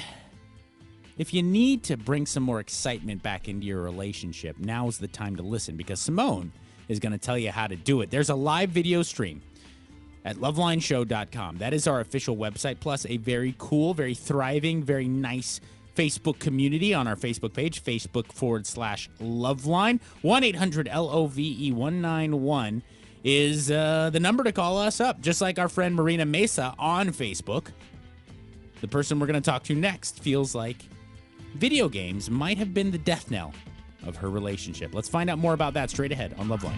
if you need to bring some more excitement back into your relationship, now's the time to listen, because Simone is going to tell you how to do it. There's a live video stream at lovelineshow.com. That is our official website, plus a very cool, very thriving, very nice Facebook community on our Facebook page, Facebook.com/Loveline. 1-800-LOVE-191 is the number to call us up, just like our friend Marina Mesa on Facebook. The person we're going to talk to next feels like video games might have been the death knell of her relationship. Let's find out more about that straight ahead on Loveline.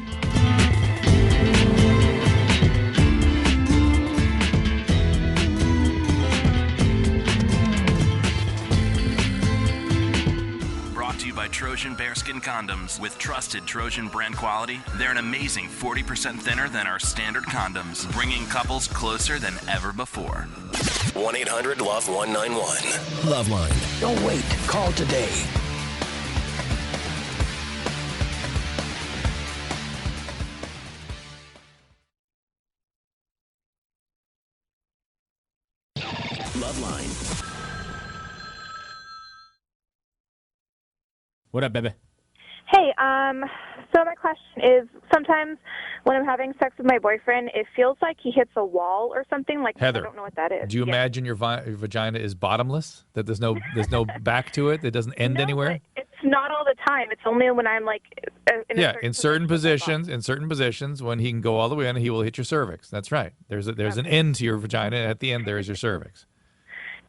By Trojan Bearskin Condoms. With trusted Trojan brand quality, they're an amazing 40% thinner than our standard condoms, bringing couples closer than ever before. 1-800-LOVE-191. Loveline. Don't wait. Call today. Loveline. What up, baby? Hey, so my question is, sometimes when I'm having sex with my boyfriend, it feels like he hits a wall or something. Like, Heather, I don't know what that is. Do you imagine your vagina is bottomless? That there's no back to it? It doesn't end anywhere? It's not all the time. It's only when I'm like in certain positions. In certain positions, when he can go all the way in, he will hit your cervix. That's right. There's an end to your vagina. And at the end, there is your cervix.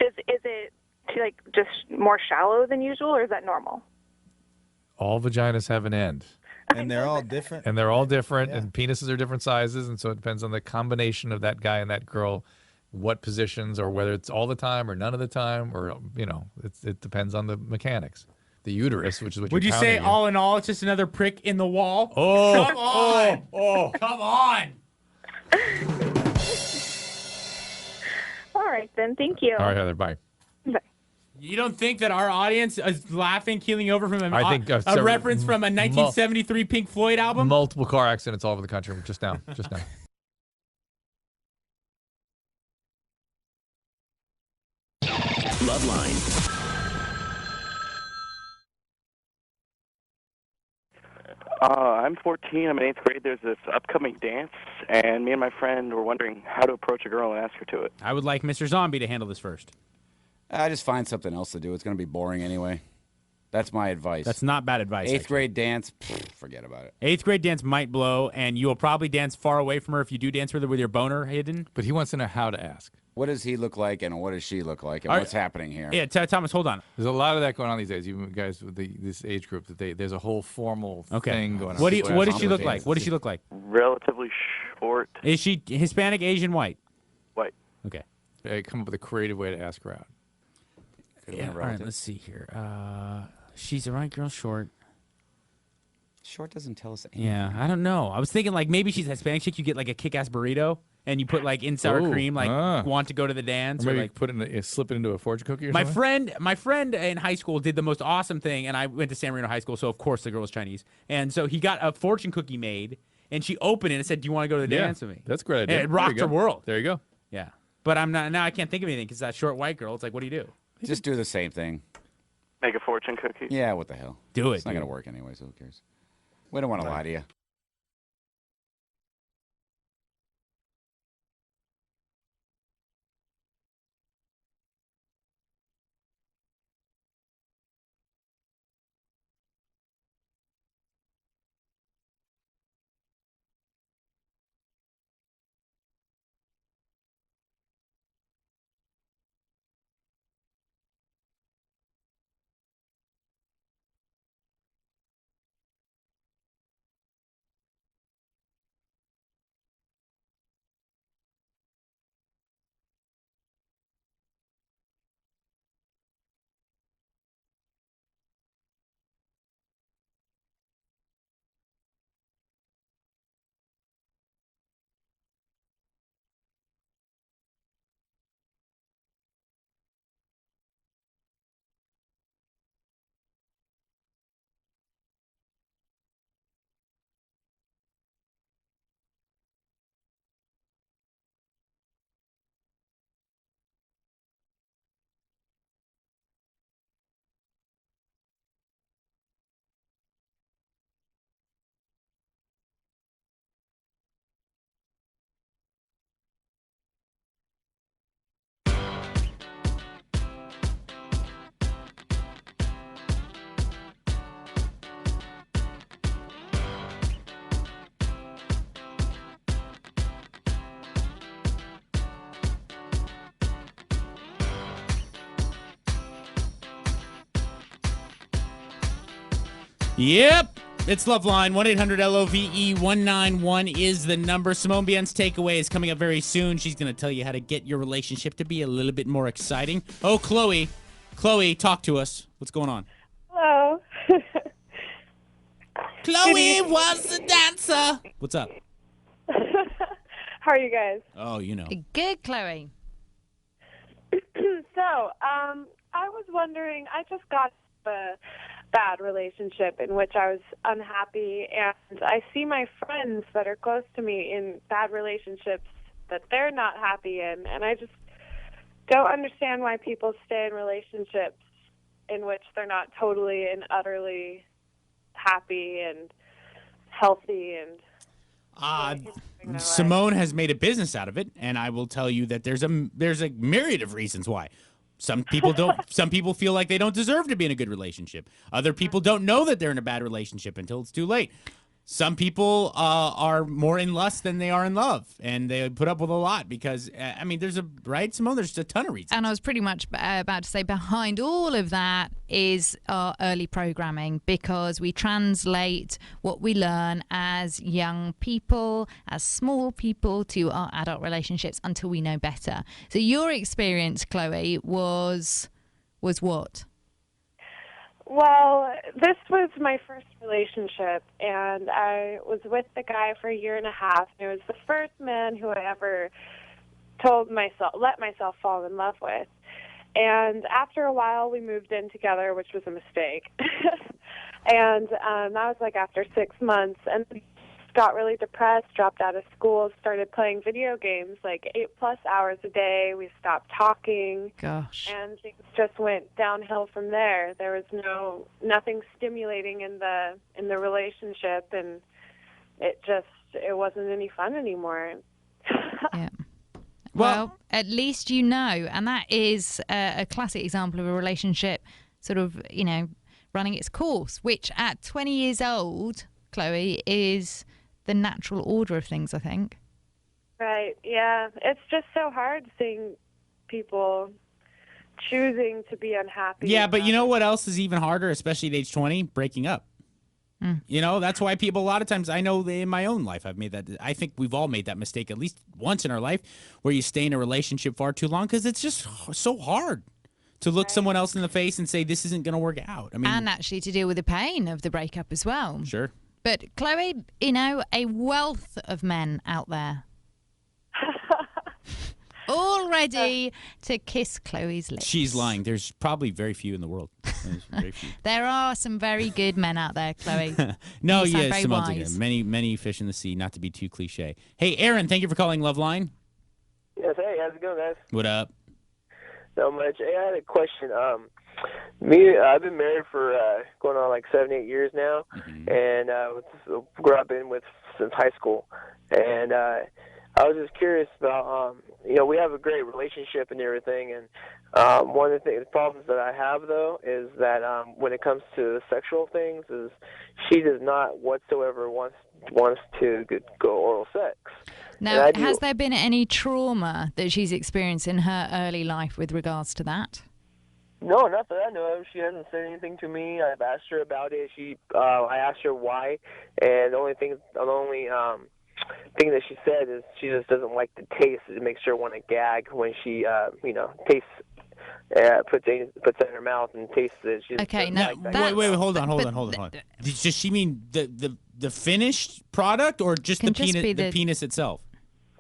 Is it like just more shallow than usual, or is that normal? All vaginas have an end. And they're all different. And penises are different sizes, and so it depends on the combination of that guy and that girl, what positions, or whether it's all the time or none of the time, or, it depends on the mechanics. The uterus, which is what Would you say, all in all, it's just another prick in the wall? Oh. Come on! Oh. Come on! All right, then. Thank you. All right, Heather, bye. Bye. You don't think that our audience is laughing, keeling over from I think a reference from a 1973 Pink Floyd album? Multiple car accidents all over the country just now. Loveline. I'm 14. I'm in 8th grade. There's this upcoming dance, and me and my friend were wondering how to approach a girl and ask her to it. I would like Mr. Zombie to handle this first. I just find something else to do. It's going to be boring anyway. That's my advice. That's not bad advice. Eighth grade dance, forget about it. 8th grade dance might blow, and you will probably dance far away from her if you do dance with her with your boner hidden. But he wants to know how to ask. What does he look like, and what does she look like, and what's happening here? Yeah, Thomas, hold on. There's a lot of that going on these days. Even guys with this age group, there's a whole formal thing going on. What does she look like? What does she look like? Relatively short. Is she Hispanic, Asian, white? White. Okay. Come up with a creative way to ask her out. Yeah, all right, let's see here. She's a right girl, short. Short doesn't tell us anything. Yeah, I don't know. I was thinking like maybe she's a Hispanic chick. You get like a kick-ass burrito, and you put like in sour cream, like want to go to the dance, or maybe like slip it into a fortune cookie. Or my something? my friend in high school did the most awesome thing, and I went to San Marino High School, so of course the girl was Chinese, and so he got a fortune cookie made, and she opened it and said, "Do you want to go to the dance with me?" That's a great idea. And it rocked her world. There you go. Yeah, but I'm not now. I can't think of anything because that short white girl. It's like, what do you do? Just do the same thing. Make a fortune cookie. Yeah, what the hell? Do it. It's not going to work anyway, so who cares? We don't want to lie to you. Yep. It's LoveLine. 1-800-LOVE-191 is the number. Simone Bienne's takeaway is coming up very soon. She's going to tell you how to get your relationship to be a little bit more exciting. Oh, Chloe. Chloe, talk to us. What's going on? Hello. Chloe was the dancer. What's up? How are you guys? Oh, you know. Good, Chloe. So, I was wondering, I just got a bad relationship in which I was unhappy, and I see my friends that are close to me in bad relationships that they're not happy in, and I just don't understand why people stay in relationships in which they're not totally and utterly happy and healthy and Simone has made a business out of it, and I will tell you that there's a myriad of reasons why. Some people don't. Some people feel like they don't deserve to be in a good relationship. Other people don't know that they're in a bad relationship until it's too late. Some people are more in lust than they are in love, and they put up with a lot because, I mean, there's a Simone. There's a ton of reasons. And I was pretty much about to say behind all of that is our early programming, because we translate what we learn as young people, as small people, to our adult relationships until we know better. So your experience, Chloe, was what? Well, this was my first relationship, and I was with the guy for a year and a half. It was the first man who I ever let myself fall in love with. And after a while, we moved in together, which was a mistake. And that was like after 6 months, and got really depressed, dropped out of school, started playing video games like 8+ hours a day. We stopped talking. Gosh. And things just went downhill from there. There was nothing stimulating in the relationship, and it wasn't any fun anymore. Yeah. Well, at least you know, and that is a classic example of a relationship sort of, running its course, which at 20 years old, Chloe, is the natural order of things, I think. Right, yeah. It's just so hard seeing people choosing to be unhappy. Yeah, but you know what else is even harder, especially at age 20? Breaking up. You know, that's why people, a lot of times, I know in my own life, I've made that. I think we've all made that mistake at least once in our life, where you stay in a relationship far too long because it's just so hard to look someone else in the face and say, this isn't going to work out. I mean, and actually to deal with the pain of the breakup as well. Sure. But Chloe, you know, a wealth of men out there all ready to kiss Chloe's lips. She's lying. There's probably very few in the world. Very few. There are some very good men out there, Chloe. No, You sound yeah, very Simone's wise. again. Many fish in the sea, not to be too cliche. Hey, Aaron, thank you for calling LoveLine. Yes, hey, how's it going, guys? What up? Not much. Hey, I had a question. I've been married for going on like 7-8 years now, and grew up in with since high school, and I was just curious about, we have a great relationship and everything, and one of the problems that I have, though, is that when it comes to the sexual things, is she does not whatsoever wants to go oral sex. Now, has there been any trauma that she's experienced in her early life with regards to that? No, not that I know of. She hasn't said anything to me. I've asked her about it. I asked her why, and the only thing that she said is she just doesn't like the taste. It makes her want to gag when she, tastes, puts it in her mouth and tastes it. She just doesn't like that. Wait, hold on. Does she mean the finished product or just the penis itself?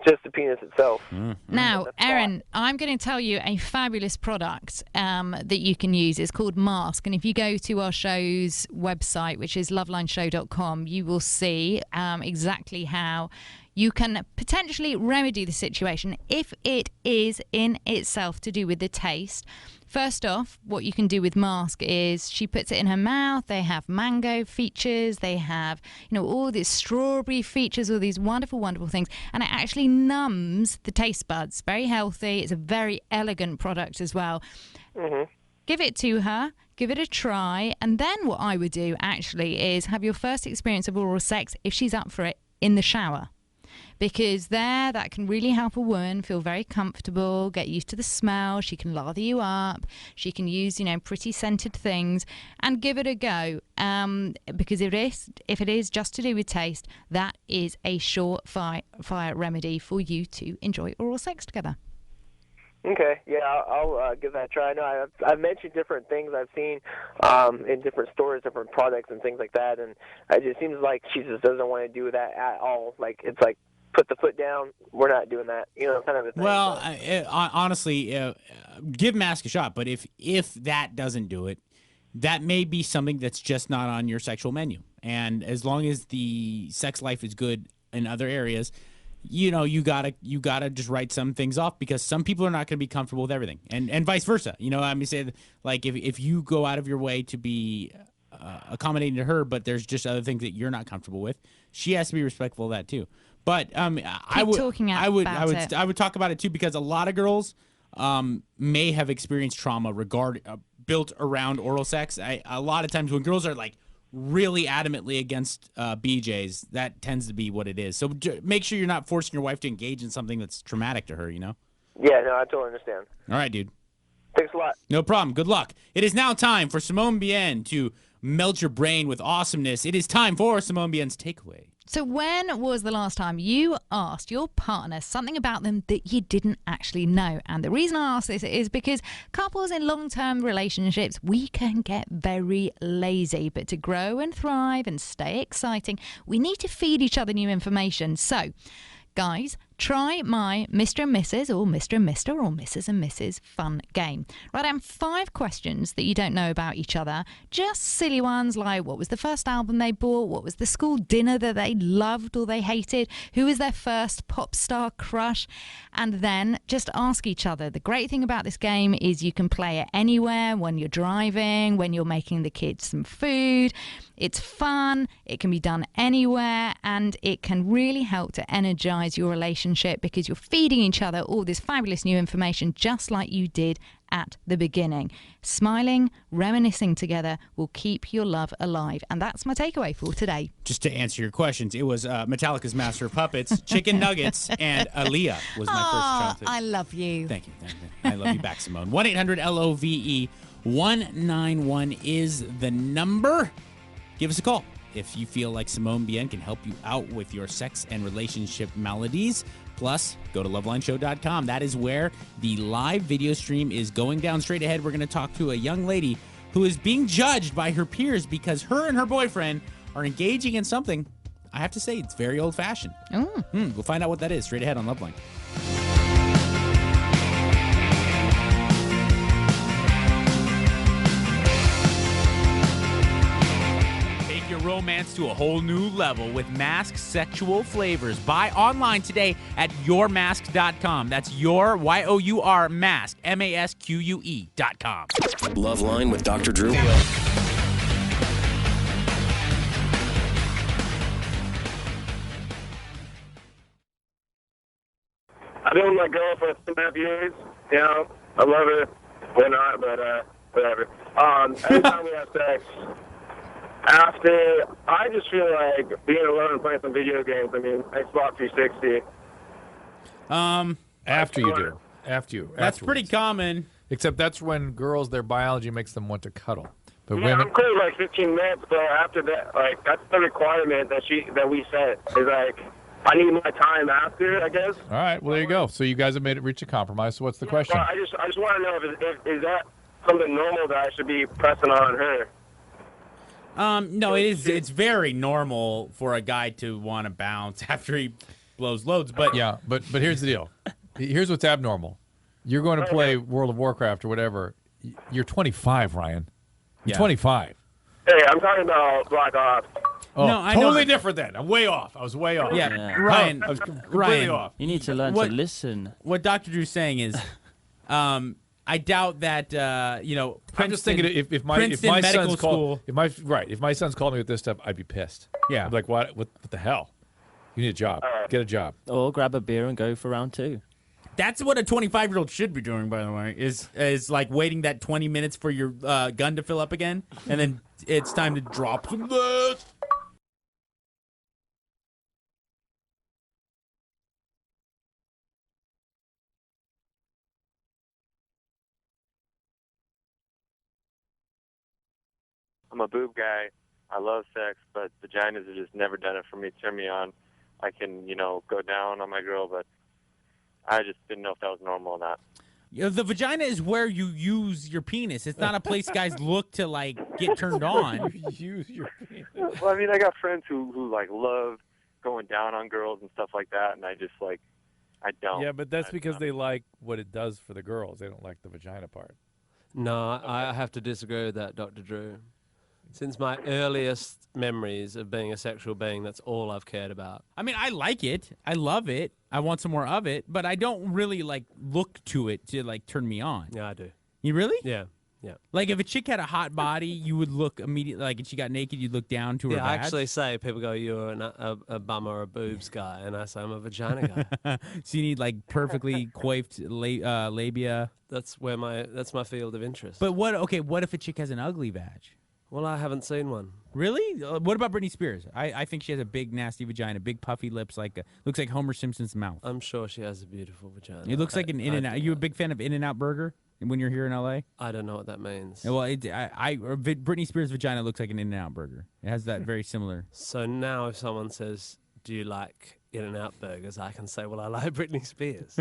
Just the penis itself. Now, Aaron, I'm going to tell you a fabulous product that you can use. It's called Mask. And if you go to our show's website, which is lovelineshow.com, you will see exactly how you can potentially remedy the situation if it is in itself to do with the taste. First off, what you can do with Mask is she puts it in her mouth. They have mango features. They have, all these strawberry features, all these wonderful, wonderful things. And it actually numbs the taste buds. Very healthy. It's a very elegant product as well. Give it to her. Give it a try. And then what I would do actually is have your first experience of oral sex, if she's up for it, in the shower. Because that can really help a woman feel very comfortable, get used to the smell. She can lather you up. She can use, pretty scented things, and give it a go. Because if it is just to do with taste, that is a surefire remedy for you to enjoy oral sex together. Okay, yeah, I'll give that a try. I know I've mentioned different things I've seen in different stores, different products and things like that, and it just seems like she just doesn't want to do that at all. Like, it's like, put the foot down, we're not doing that, kind of a thing. Well, honestly, give Mask a shot, but if that doesn't do it, that may be something that's just not on your sexual menu. And as long as the sex life is good in other areas, you gotta just write some things off, because some people are not going to be comfortable with everything, and vice versa. Say, like, if you go out of your way to be accommodating to her, but there's just other things that you're not comfortable with, she has to be respectful of that too. But I would talk about it too, because a lot of girls may have experienced trauma built around oral sex. A lot of times when girls are like really adamantly against BJs, that tends to be what it is. So make sure you're not forcing your wife to engage in something that's traumatic to her, Yeah, no, I totally understand. All right, dude. Thanks a lot. No problem. Good luck. It is now time for Simone Bienne to melt your brain with awesomeness. It is time for Simone Bienne's Takeaway. So when was the last time you asked your partner something about them that you didn't actually know? And the reason I ask this is because couples in long-term relationships, we can get very lazy. But to grow and thrive and stay exciting, we need to feed each other new information. So, guys, try my Mr. and Mrs. or Mr. and Mr. or Mrs. and Mrs. fun game. Write down 5 questions that you don't know about each other. Just silly ones like, what was the first album they bought? What was the school dinner that they loved or they hated? Who was their first pop star crush? And then just ask each other. The great thing about this game is you can play it anywhere, when you're driving, when you're making the kids some food. It's fun. It can be done anywhere, and it can really help to energize your relationship, because you're feeding each other all this fabulous new information, just like you did at the beginning. Smiling, reminiscing together will keep your love alive. And that's my takeaway for today. Just to answer your questions, it was Metallica's Master of Puppets, Chicken Nuggets, and Aaliyah was my first childhood. I love you. Thank you. I love you back, Simone. 1-800-LOVE 191 is the number. Give us a call if you feel like Simone Bienne can help you out with your sex and relationship maladies. Plus, go to lovelineshow.com. That is where the live video stream is going down. Straight ahead, we're going to talk to a young lady who is being judged by her peers because her and her boyfriend are engaging in something, I have to say, it's very old-fashioned. We'll find out what that is straight ahead on Loveline. Romance to a whole new level with Mask Sexual Flavors. Buy online today at yourmask.com. That's your, Y-O-U-R, mask, M-A-S-Q-U-E.com. Loveline with Dr. Drew. I've been with my girl for 2.5 years. You know, I love her. We're not, but whatever. Every time we have sex, after, I just feel like being alone and playing some video games. I mean, Xbox 360. After you do. That's pretty common. Except that's when girls, their biology makes them want to cuddle. But Yeah, women, I'm cool with like 15 minutes, but after that, like, that's the requirement that we set. Is like, I need my time after, I guess. all right, well, there you go. So you guys have reached a compromise. So what's the question? Well, I just want to know if is that something normal that I should be pressing on her? No, it's very normal for a guy to want to bounce after he blows loads, but but here's the deal. Here's what's abnormal. You're going to play World of Warcraft or whatever. You're 25, Ryan. You're 25. Hey, I'm talking about Black Ops. Oh, No, I totally know. different then. I'm way off. I was way off. Yeah. Ryan, I was completely Ryan, off. You need to learn to listen. What Dr. Drew's saying is, I doubt that I'm just thinking if my son's called if my son's called me with this stuff, I'd be pissed. Yeah. I'm like, what the hell? You need a job. Get a job. Or grab a beer and go for round 2. That's what a 25-year-old should be doing, by the way, is like waiting that 20 minutes for your gun to fill up again, and then it's time to drop some loot. I'm a boob guy. I love sex, but vaginas have just never done it for me. Turn me on. I can, go down on my girl, but I just didn't know if that was normal or not. The vagina is where you use your penis. It's not a place guys look to get turned on. Use your penis. Well, I mean, I got friends who love going down on girls and stuff like that, and I just I don't. Yeah, but that's because they like what it does for the girls. They don't like the vagina part. No, I have to disagree with that, Dr. Drew. Since my earliest memories of being a sexual being, that's all I've cared about. I mean, I like it. I love it. I want some more of it, but I don't really look to it to turn me on. Yeah, I do. You really? Yeah, yeah. Like if a chick had a hot body, you would look immediately. Like if she got naked, you'd look down to her. Yeah, I badge. actually say people go, "You're a bum or a boobs guy," and I say I'm a vagina guy. So you need perfectly coiffed labia. That's my field of interest. But what? Okay, what if a chick has an ugly vag? Well, I haven't seen one. Really? What about Britney Spears? I think she has a big, nasty vagina, big puffy lips, looks like Homer Simpson's mouth. I'm sure she has a beautiful vagina. It looks like an In-N-Out. Are you a big fan of In-N-Out Burger when you're here in L.A.? I don't know what that means. Well, Britney Spears' vagina looks like an In-N-Out Burger. It has that very similar. So now if someone says, "Do you like In-N-Out burgers?" I can say, "Well, I like Britney Spears."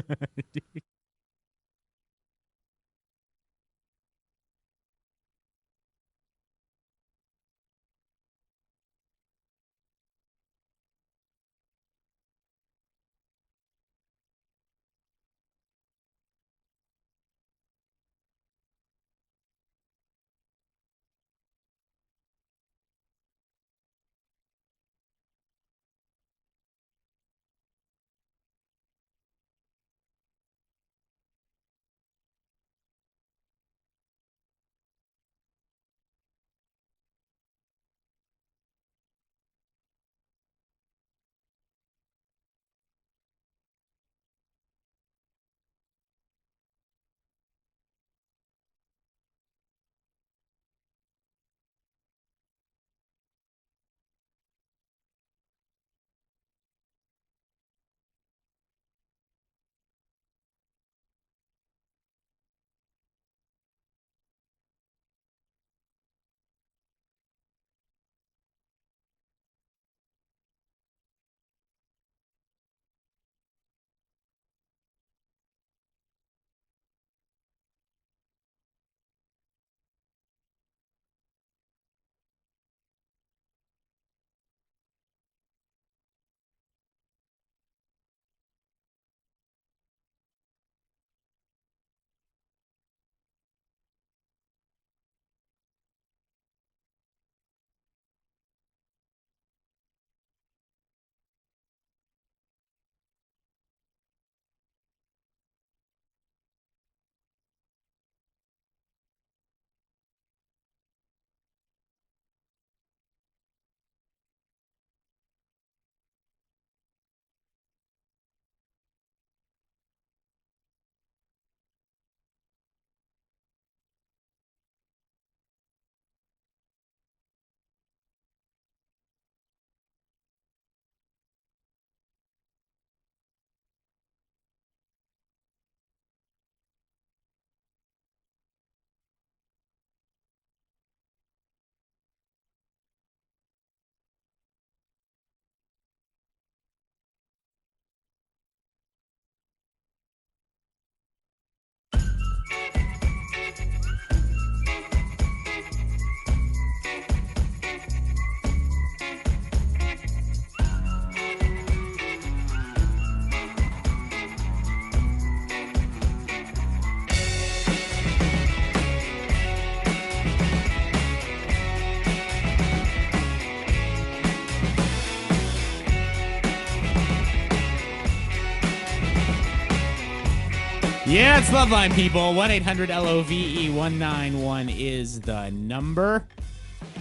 Yeah, it's Loveline, people. 1-800-LOVE-191 is the number.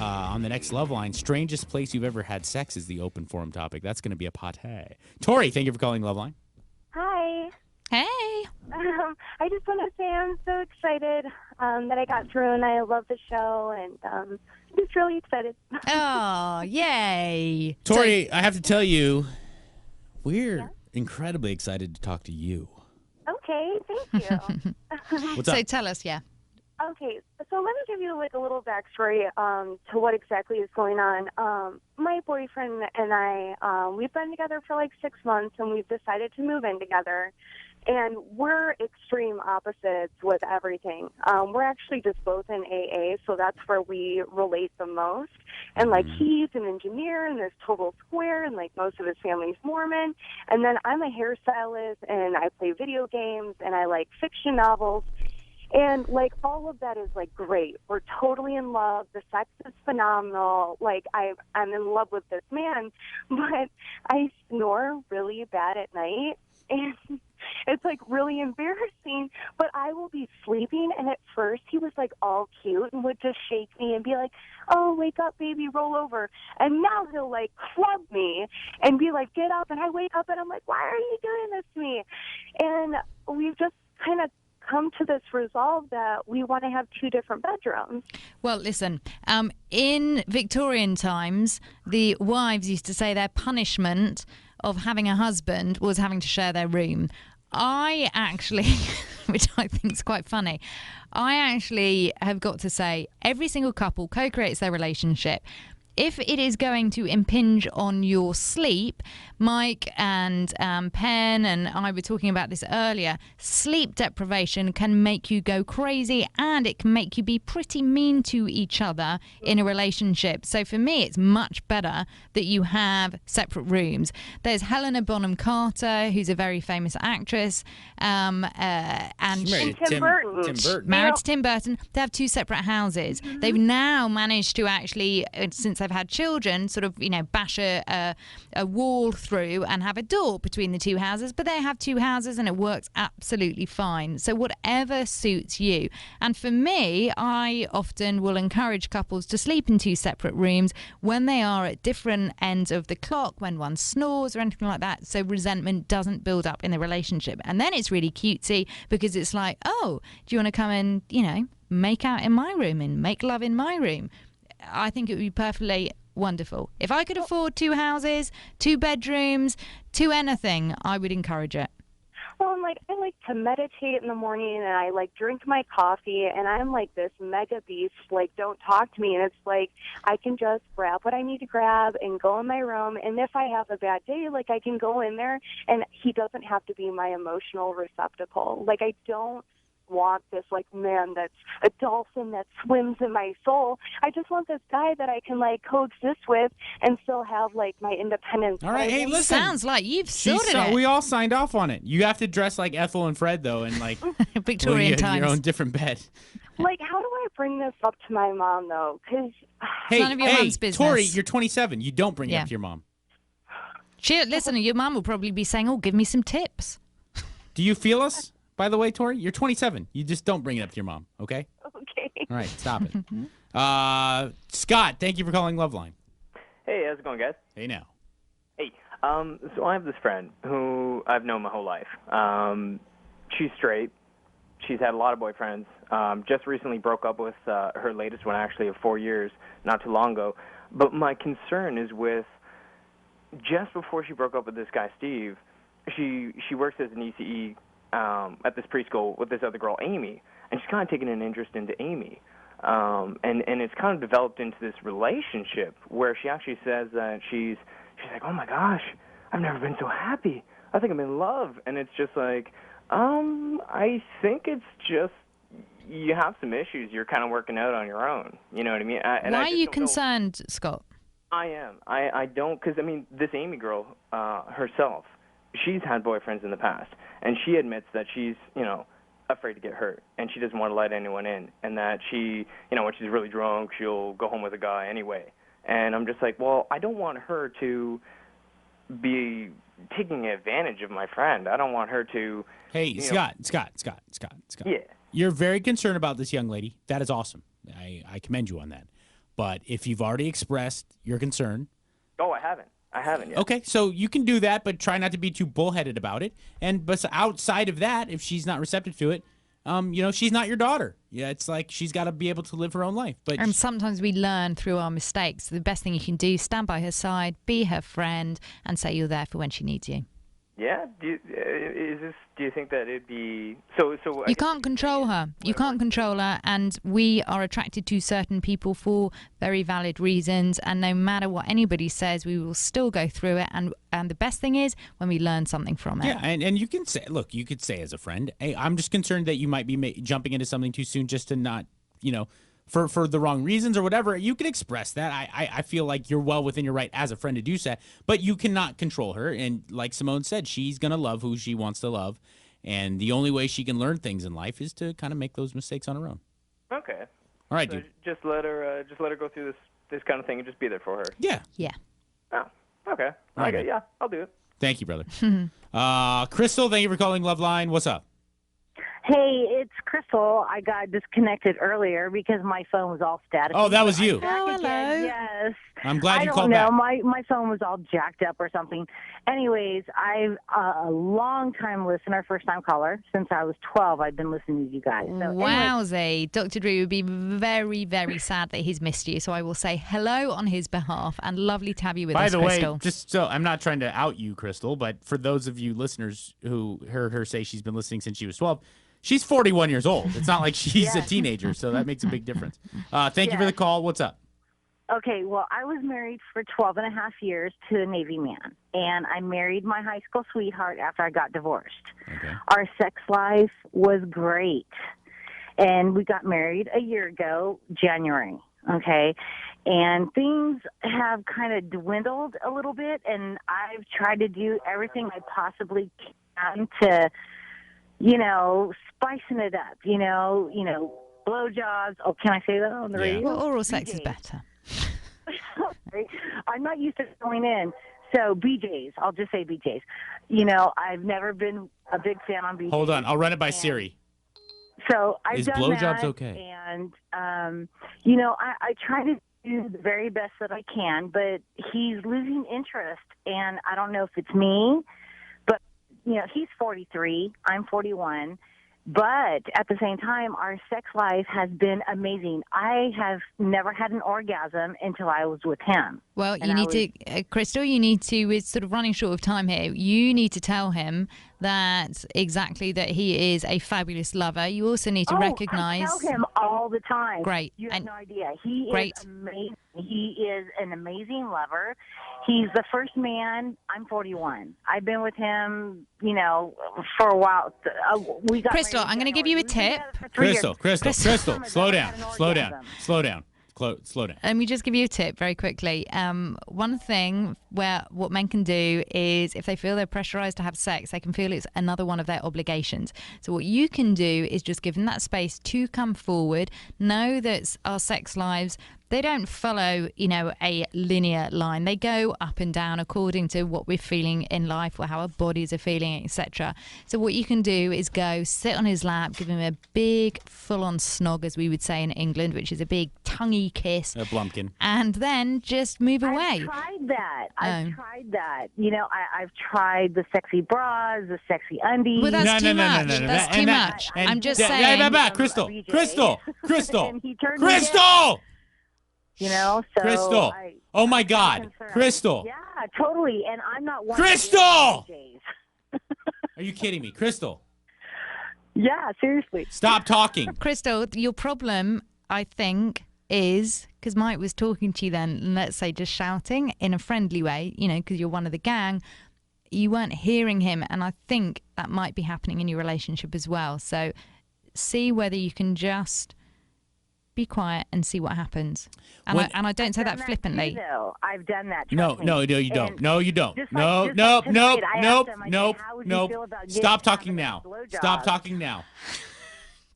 On the next Loveline, strangest place you've ever had sex is the open forum topic. That's going to be a pate. Tori, thank you for calling Loveline. Hi. Hey. I just want to say I'm so excited that I got through, and I love the show, and I'm just really excited. Oh, yay. Tori, I have to tell you, we're incredibly excited to talk to you. Okay, thank you. What's up? So tell us, yeah. Okay, so let me give you like a little backstory to what exactly is going on. My boyfriend and I, we've been together for like 6 months, and we've decided to move in together. And we're extreme opposites with everything. We're actually just both in AA, so that's where we relate the most. And like he's an engineer and this total square, and like most of his family's Mormon. And then I'm a hairstylist, and I play video games, and I like fiction novels. And, like, all of that is, like, great. We're totally in love. The sex is phenomenal. Like, I'm in love with this man. But I snore really bad at night. And it's, like, really embarrassing. But I will be sleeping, and at first he was, like, all cute and would just shake me and be like, oh, wake up, baby, roll over. And now he'll, like, club me and be like, get up. And I wake up, and I'm like, why are you doing this to me? And we've just kind of come to this resolve that we want to have 2 different bedrooms. Well, listen, in Victorian times, the wives used to say their punishment of having a husband was having to share their room. I actually, which I think is quite funny, I actually have got to say every single couple co-creates their relationship. If it is going to impinge on your sleep, Mike and Penn and I were talking about this earlier, sleep deprivation can make you go crazy, and it can make you be pretty mean to each other in a relationship. So for me, it's much better that you have separate rooms. There's Helena Bonham Carter, who's a very famous actress, and Tim Burton. Married to Tim Burton. They have 2 separate houses. They've now managed to actually, since they've had children, sort of, bash a wall through and have a door between the 2 houses, but they have 2 houses and it works absolutely fine. So whatever suits you. And for me, I often will encourage couples to sleep in 2 separate rooms when they are at different ends of the clock, when one snores or anything like that, so resentment doesn't build up in the relationship. And then it's really cutesy because it's like, oh, do you want to come and, make out in my room and make love in my room? I think it would be perfectly wonderful. If I could afford 2 houses, 2 bedrooms, 2 anything, I would encourage it. Well, I like to meditate in the morning, and I drink my coffee, and I'm like this mega beast, don't talk to me. And it's like I can just grab what I need to grab and go in my room. And if I have a bad day, I can go in there, and he doesn't have to be my emotional receptacle. I don't want this man that's a dolphin that swims in my soul. I just want this guy that I can coexist with and still have my independence. All right, hey, listen. Sounds like you've sorted it. We all signed off on it. You have to dress like Ethel and Fred though, and Victorian times. Your own different bed. How do I bring this up to my mom though? Because none of your mom's business. Tori, you're 27. You don't bring it up to your mom. Listen, your mom will probably be saying, "Oh, give me some tips." Do you feel us? By the way, Tori, you're 27. You just don't bring it up to your mom, okay? Okay. All right, stop it. Scott, thank you for calling Loveline. Hey, how's it going, guys? Hey, now. Hey, so I have this friend who I've known my whole life. She's straight. She's had a lot of boyfriends. Just recently broke up with her latest one, actually, of 4 years, not too long ago. But my concern is with just before she broke up with this guy, Steve, she works as an ECE at this preschool with this other girl, Amy, and she's kind of taken an interest into Amy. And it's kind of developed into this relationship where she actually says that she's like, oh my gosh, I've never been so happy. I think I'm in love. And it's just like, I think it's just you have some issues you're kind of working out on your own. You know what I mean? Why are you concerned, Scott? I am. I don't, because, this Amy girl herself, she's had boyfriends in the past, and she admits that she's, afraid to get hurt, and she doesn't want to let anyone in, and that she, when she's really drunk, she'll go home with a guy anyway. And I'm just like, well, I don't want her to be taking advantage of my friend. I don't want her to. Hey, Scott. Yeah. You're very concerned about this young lady. That is awesome. I commend you on that. But if you've already expressed your concern. Oh, I haven't yet. Okay, so you can do that, but try not to be too bullheaded about it. But outside of that, if she's not receptive to it, she's not your daughter. Yeah, it's like she's got to be able to live her own life. And sometimes we learn through our mistakes. The best thing you can do, stand by her side, be her friend, and say you're there for when she needs you. Yeah. Do you think that it'd be so? You can't control her. You can't control her, and we are attracted to certain people for very valid reasons. And no matter what anybody says, we will still go through it. And the best thing is when we learn something from it. Yeah, and you can say, look, you could say as a friend, hey, I'm just concerned that you might be jumping into something too soon, just to not, for the wrong reasons or whatever. You can express that. I feel like you're well within your right as a friend to do that, but you cannot control her. And like Simone said, she's going to love who she wants to love. And the only way she can learn things in life is to kind of make those mistakes on her own. Okay. All right, so dude. Just let her go through this kind of thing and just be there for her. Yeah. Yeah. Oh, okay. Right, okay, yeah, I'll do it. Thank you, brother. Crystal, thank you for calling LoveLine. What's up? Hey, it's Crystal. I got disconnected earlier because my phone was all static. Oh, that was you. Oh, hello. Yes. I'm glad you I called don't know. back. My phone was all jacked up or something. Anyways, I'm a long-time listener, first-time caller. Since I was 12, I've been listening to you guys. So Wowzy. Dr. Drew would be very, very sad that he's missed you. So I will say hello on his behalf and lovely to have you with us, By the Crystal. way, just so I'm not trying to out you, Crystal, but for those of you listeners who heard her say she's been listening since she was 12, she's 41 years old. It's not like she's a teenager, so that makes a big difference. Thank you for the call. What's up? Okay, well, I was married for 12 and a half years to a Navy man, and I married my high school sweetheart after I got divorced. Okay. Our sex life was great, and we got married a year ago, January, okay? And things have kind of dwindled a little bit, and I've tried to do everything I possibly can to, spicing it up, blowjobs. Oh, can I say that on the radio? Well, oral sex is better. I'm not used to going in. So BJ's, I'll just say BJ's. I've never been a big fan on BJ's. Hold on. I'll run it by Siri. So I've Is done blowjobs that, okay? And, I try to do the very best that I can, but he's losing interest, and I don't know if it's me, but, he's 43, I'm 41. But at the same time, our sex life has been amazing. I have never had an orgasm until I was with him. Well, you need to, Crystal, we're sort of running short of time here. You need to tell him that he is a fabulous lover. You also need to recognize. I tell him all the time. Great. You have no idea. He Great. is amazing. He is an amazing lover. He's the first man. I'm 41. I've been with him, for a while. We got Crystal, I'm going to give you a tip. Crystal, slow down. Let me just give you a tip very quickly. One thing what men can do is if they feel they're pressurized to have sex, they can feel it's another one of their obligations. So what you can do is just give them that space to come forward. Know that our sex lives, they don't follow, a linear line. They go up and down according to what we're feeling in life or how our bodies are feeling, etc. So what you can do is go sit on his lap, give him a big full-on snog, as we would say in England, which is a big tonguey kiss. A blumpkin. And then just move away. I've tried that. I've tried the sexy bras, the sexy undies. Well, that's too much. That's too much. I'm just saying. Crystal. And he turned me Crystal! down. So Crystal. Oh my God. Crystal. Yeah, totally. And I'm not one. Crystal! Are you kidding me? Crystal. Yeah, seriously. Stop talking. Crystal, your problem, I think, is because Mike was talking to you then, let's say just shouting in a friendly way, because you're one of the gang. You weren't hearing him. And I think that might be happening in your relationship as well. So see whether you can just be quiet and see what happens. And I don't say that flippantly. I've done that. No, you don't. No, you don't. Nope. Stop talking now. Stop talking now.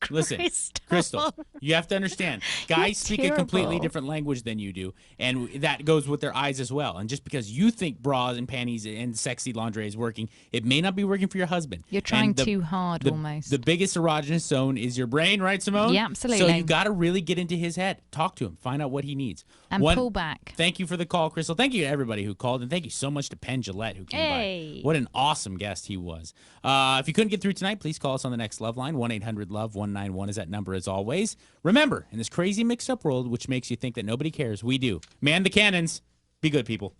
Listen, Crystal, you have to understand. Guys speak a completely different language than you do, and that goes with their eyes as well. And just because you think bras and panties and sexy lingerie is working, it may not be working for your husband. You're trying too hard, almost. The biggest erogenous zone is your brain, right, Simone? Yeah, absolutely. So you got to really get into his head. Talk to him. Find out what he needs. And pull back. Thank you for the call, Crystal. Thank you to everybody who called, and thank you so much to Penn Jillette who came by. What an awesome guest he was. If you couldn't get through tonight, please call us on the next Love Line. 1-800-LOVE-191 is that number as always. Remember, in this crazy mixed-up world, which makes you think that nobody cares, we do. Man the cannons. Be good, people.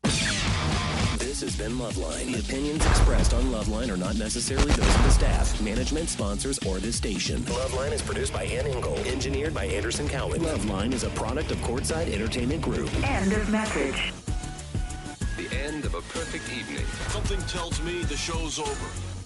This has been LoveLine. The opinions expressed on LoveLine are not necessarily those of the staff, management, sponsors, or this station. LoveLine is produced by Ann Engel, engineered by Anderson Cowan. LoveLine is a product of Courtside Entertainment Group. End of message. The end of a perfect evening. Something tells me the show's over.